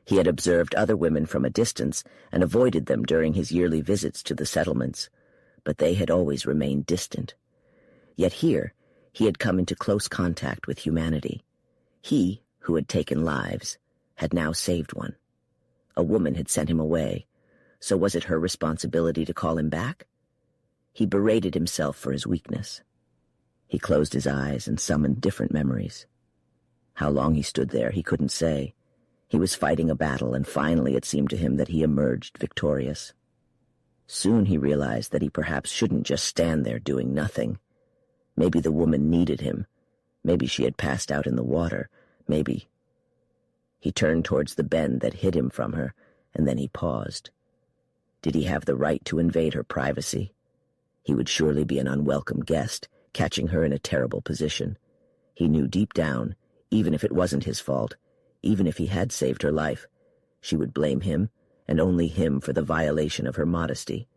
He had observed other women from a distance and avoided them during his yearly visits to the settlements, but they had always remained distant. Yet here he had come into close contact with humanity. He, who had taken lives, had now saved one. A woman had sent him away, so was it her responsibility to call him back? He berated himself for his weakness. He closed his eyes and summoned different memories. How long he stood there, he couldn't say. He was fighting a battle, and finally it seemed to him that he emerged victorious. Soon he realized that he perhaps shouldn't just stand there doing nothing. Maybe the woman needed him. Maybe she had passed out in the water. Maybe... He turned towards the bend that hid him from her, and then he paused. Did he have the right to invade her privacy? He would surely be an unwelcome guest, catching her in a terrible position. He knew deep down, even if it wasn't his fault, even if he had saved her life, she would blame him, and only him, for the violation of her modesty.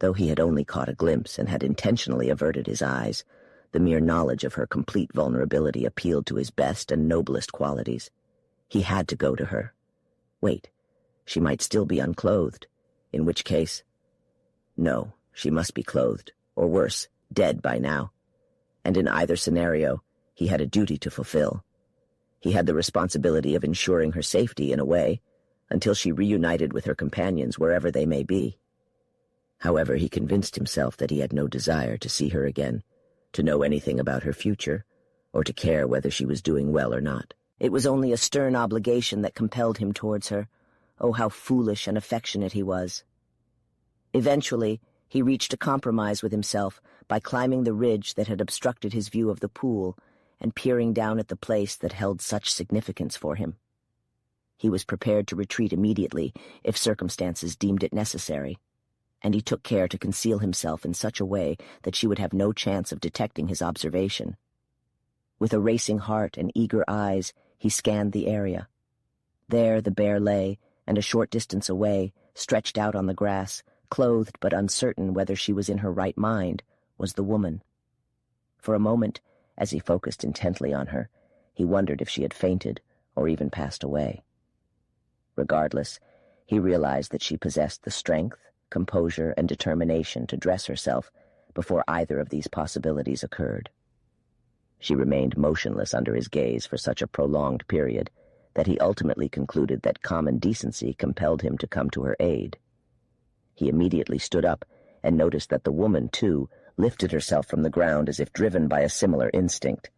Though he had only caught a glimpse and had intentionally averted his eyes, the mere knowledge of her complete vulnerability appealed to his best and noblest qualities. He had to go to her. Wait, she might still be unclothed, in which case... No, she must be clothed, or worse, dead by now. And in either scenario, he had a duty to fulfill. He had the responsibility of ensuring her safety in a way, until she reunited with her companions wherever they may be. However, he convinced himself that he had no desire to see her again, to know anything about her future, or to care whether she was doing well or not. It was only a stern obligation that compelled him towards her. Oh, how foolish and affectionate he was. Eventually, he reached a compromise with himself by climbing the ridge that had obstructed his view of the pool and peering down at the place that held such significance for him. He was prepared to retreat immediately if circumstances deemed it necessary, and he took care to conceal himself in such a way that she would have no chance of detecting his observation. With a racing heart and eager eyes, he scanned the area. There the bear lay, and a short distance away, stretched out on the grass, clothed but uncertain whether she was in her right mind, was the woman. For a moment, as he focused intently on her, he wondered if she had fainted or even passed away. Regardless, he realized that she possessed the strength, composure, and determination to dress herself before either of these possibilities occurred. She remained motionless under his gaze for such a prolonged period that he ultimately concluded that common decency compelled him to come to her aid. He immediately stood up and noticed that the woman, too, lifted herself from the ground as if driven by a similar instinct.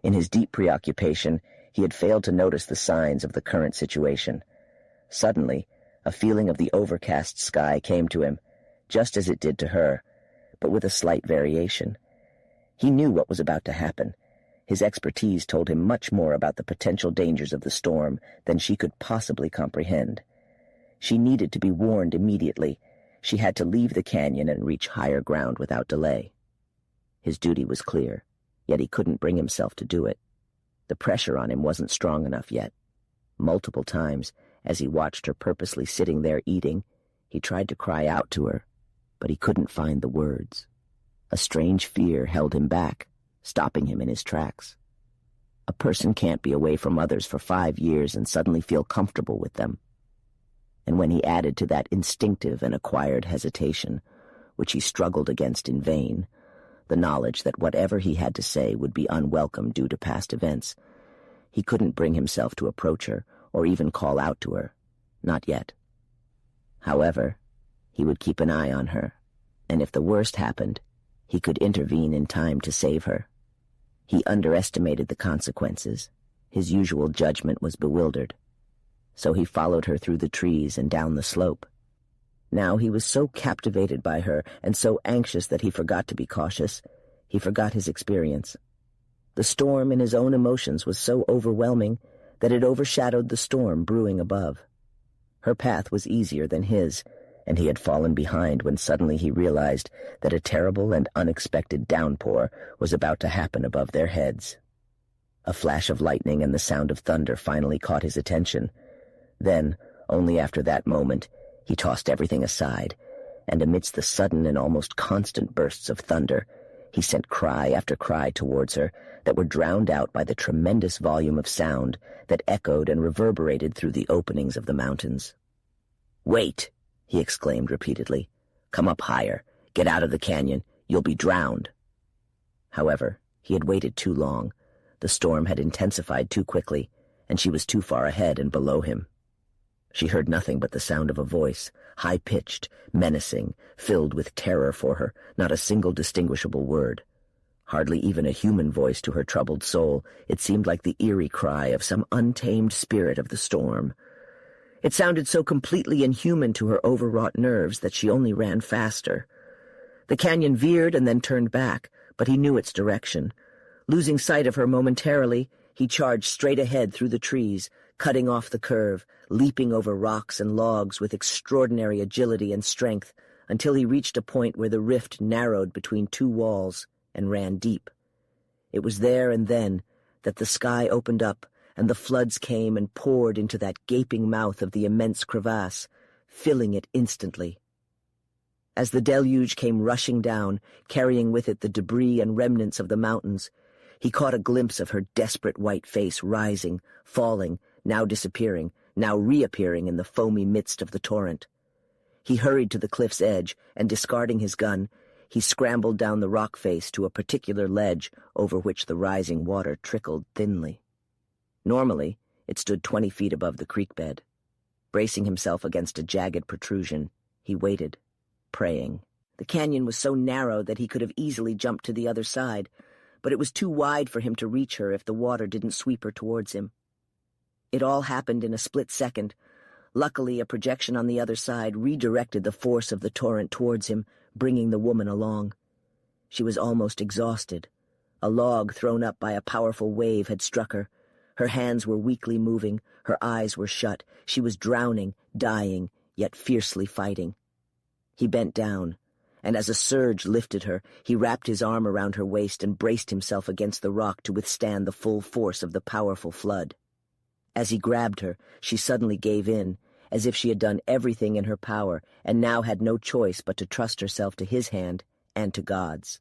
In his deep preoccupation, he had failed to notice the signs of the current situation. Suddenly, a feeling of the overcast sky came to him, just as it did to her, but with a slight variation. He knew what was about to happen. His expertise told him much more about the potential dangers of the storm than she could possibly comprehend. She needed to be warned immediately. She had to leave the canyon and reach higher ground without delay. His duty was clear, yet he couldn't bring himself to do it. The pressure on him wasn't strong enough yet. Multiple times, as he watched her purposely sitting there eating, he tried to cry out to her, but he couldn't find the words. A strange fear held him back, stopping him in his tracks. A person can't be away from others for 5 years and suddenly feel comfortable with them. And when he added to that instinctive and acquired hesitation, which he struggled against in vain, the knowledge that whatever he had to say would be unwelcome due to past events, he couldn't bring himself to approach her or even call out to her. Not yet. However, he would keep an eye on her, and if the worst happened, he could intervene in time to save her. He underestimated the consequences. His usual judgment was bewildered. So he followed her through the trees and down the slope. Now he was so captivated by her and so anxious that he forgot to be cautious. He forgot his experience. The storm in his own emotions was so overwhelming that it overshadowed the storm brewing above. Her path was easier than his, and he had fallen behind when suddenly he realized that a terrible and unexpected downpour was about to happen above their heads. A flash of lightning and the sound of thunder finally caught his attention. Then, only after that moment, he tossed everything aside, and amidst the sudden and almost constant bursts of thunder, he sent cry after cry towards her that were drowned out by the tremendous volume of sound that echoed and reverberated through the openings of the mountains. "Wait!" he exclaimed repeatedly. "Come up higher. Get out of the canyon. You'll be drowned." However, he had waited too long. The storm had intensified too quickly, and she was too far ahead and below him. She heard nothing but the sound of a voice, high-pitched, menacing, filled with terror for her, not a single distinguishable word. Hardly even a human voice to her troubled soul, it seemed like the eerie cry of some untamed spirit of the storm. It sounded so completely inhuman to her overwrought nerves that she only ran faster. The canyon veered and then turned back, but he knew its direction. Losing sight of her momentarily, he charged straight ahead through the trees, cutting off the curve, leaping over rocks and logs with extraordinary agility and strength, until he reached a point where the rift narrowed between two walls and ran deep. It was there and then that the sky opened up, and the floods came and poured into that gaping mouth of the immense crevasse, filling it instantly. As the deluge came rushing down, carrying with it the debris and remnants of the mountains, he caught a glimpse of her desperate white face rising, falling, now disappearing, now reappearing in the foamy midst of the torrent. He hurried to the cliff's edge, and discarding his gun, he scrambled down the rock face to a particular ledge over which the rising water trickled thinly. Normally, it stood 20 feet above the creek bed. Bracing himself against a jagged protrusion, he waited, praying. The canyon was so narrow that he could have easily jumped to the other side, but it was too wide for him to reach her if the water didn't sweep her towards him. It all happened in a split second. Luckily, a projection on the other side redirected the force of the torrent towards him, bringing the woman along. She was almost exhausted. A log thrown up by a powerful wave had struck her. Her hands were weakly moving, her eyes were shut. She was drowning, dying, yet fiercely fighting. He bent down, and as a surge lifted her, he wrapped his arm around her waist and braced himself against the rock to withstand the full force of the powerful flood. As he grabbed her, she suddenly gave in, as if she had done everything in her power and now had no choice but to trust herself to his hand and to God's.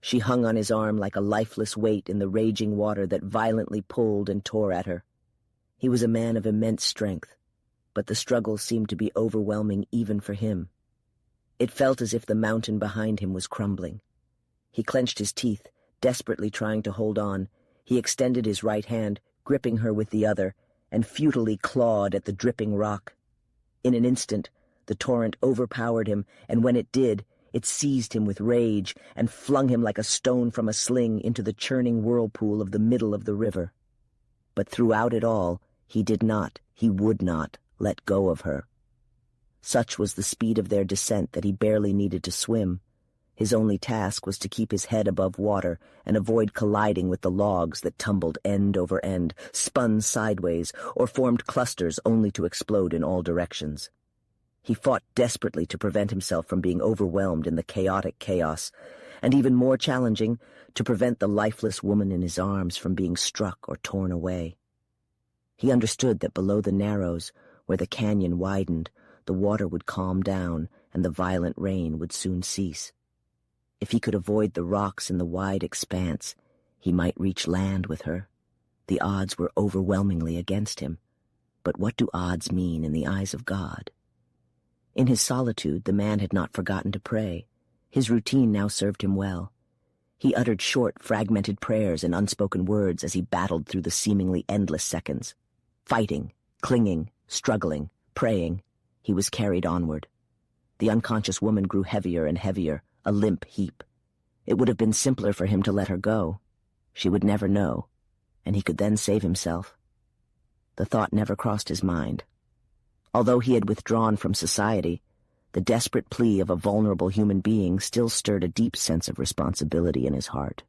She hung on his arm like a lifeless weight in the raging water that violently pulled and tore at her. He was a man of immense strength, but the struggle seemed to be overwhelming even for him. It felt as if the mountain behind him was crumbling. He clenched his teeth, desperately trying to hold on. He extended his right hand, gripping her with the other, and futilely clawed at the dripping rock. In an instant, the torrent overpowered him, and when it did, it seized him with rage and flung him like a stone from a sling into the churning whirlpool of the middle of the river. But throughout it all, he would not let go of her. Such was the speed of their descent that he barely needed to swim. His only task was to keep his head above water and avoid colliding with the logs that tumbled end over end, spun sideways, or formed clusters only to explode in all directions. He fought desperately to prevent himself from being overwhelmed in the chaotic chaos, and even more challenging, to prevent the lifeless woman in his arms from being struck or torn away. He understood that below the narrows, where the canyon widened, the water would calm down and the violent rain would soon cease. If he could avoid the rocks in the wide expanse, he might reach land with her. The odds were overwhelmingly against him. But what do odds mean in the eyes of God? In his solitude, the man had not forgotten to pray. His routine now served him well. He uttered short, fragmented prayers and unspoken words as he battled through the seemingly endless seconds. Fighting, clinging, struggling, praying, he was carried onward. The unconscious woman grew heavier and heavier, a limp heap. It would have been simpler for him to let her go. She would never know, and he could then save himself. The thought never crossed his mind. Although he had withdrawn from society, the desperate plea of a vulnerable human being still stirred a deep sense of responsibility in his heart.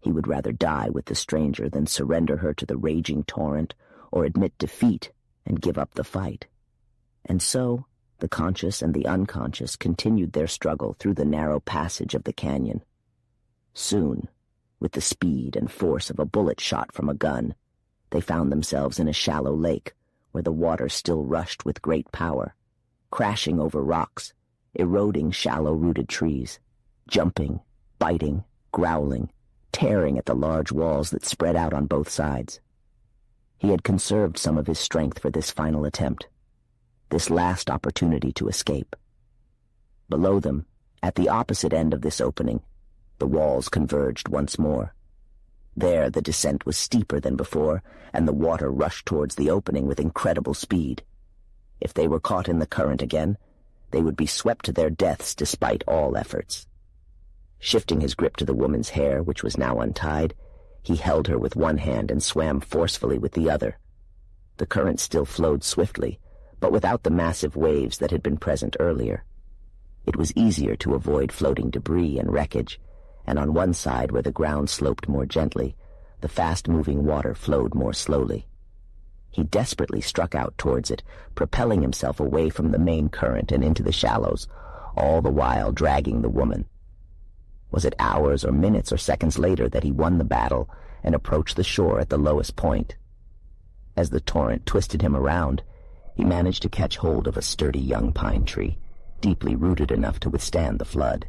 He would rather die with the stranger than surrender her to the raging torrent or admit defeat and give up the fight. And so, the conscious and the unconscious continued their struggle through the narrow passage of the canyon. Soon, with the speed and force of a bullet shot from a gun, they found themselves in a shallow lake where the water still rushed with great power, crashing over rocks, eroding shallow-rooted trees, jumping, biting, growling, tearing at the large walls that spread out on both sides. He had conserved some of his strength for this final attempt, this last opportunity to escape. Below them, at the opposite end of this opening, the walls converged once more. There the descent was steeper than before, and the water rushed towards the opening with incredible speed. If they were caught in the current again, they would be swept to their deaths despite all efforts. Shifting his grip to the woman's hair, which was now untied, he held her with one hand and swam forcefully with the other. The current still flowed swiftly, but without the massive waves that had been present earlier. It was easier to avoid floating debris and wreckage, and on one side where the ground sloped more gently, the fast-moving water flowed more slowly. He desperately struck out towards it, propelling himself away from the main current and into the shallows, all the while dragging the woman. Was it hours or minutes or seconds later that he won the battle and approached the shore at the lowest point? As the torrent twisted him around, he managed to catch hold of a sturdy young pine tree, deeply rooted enough to withstand the flood.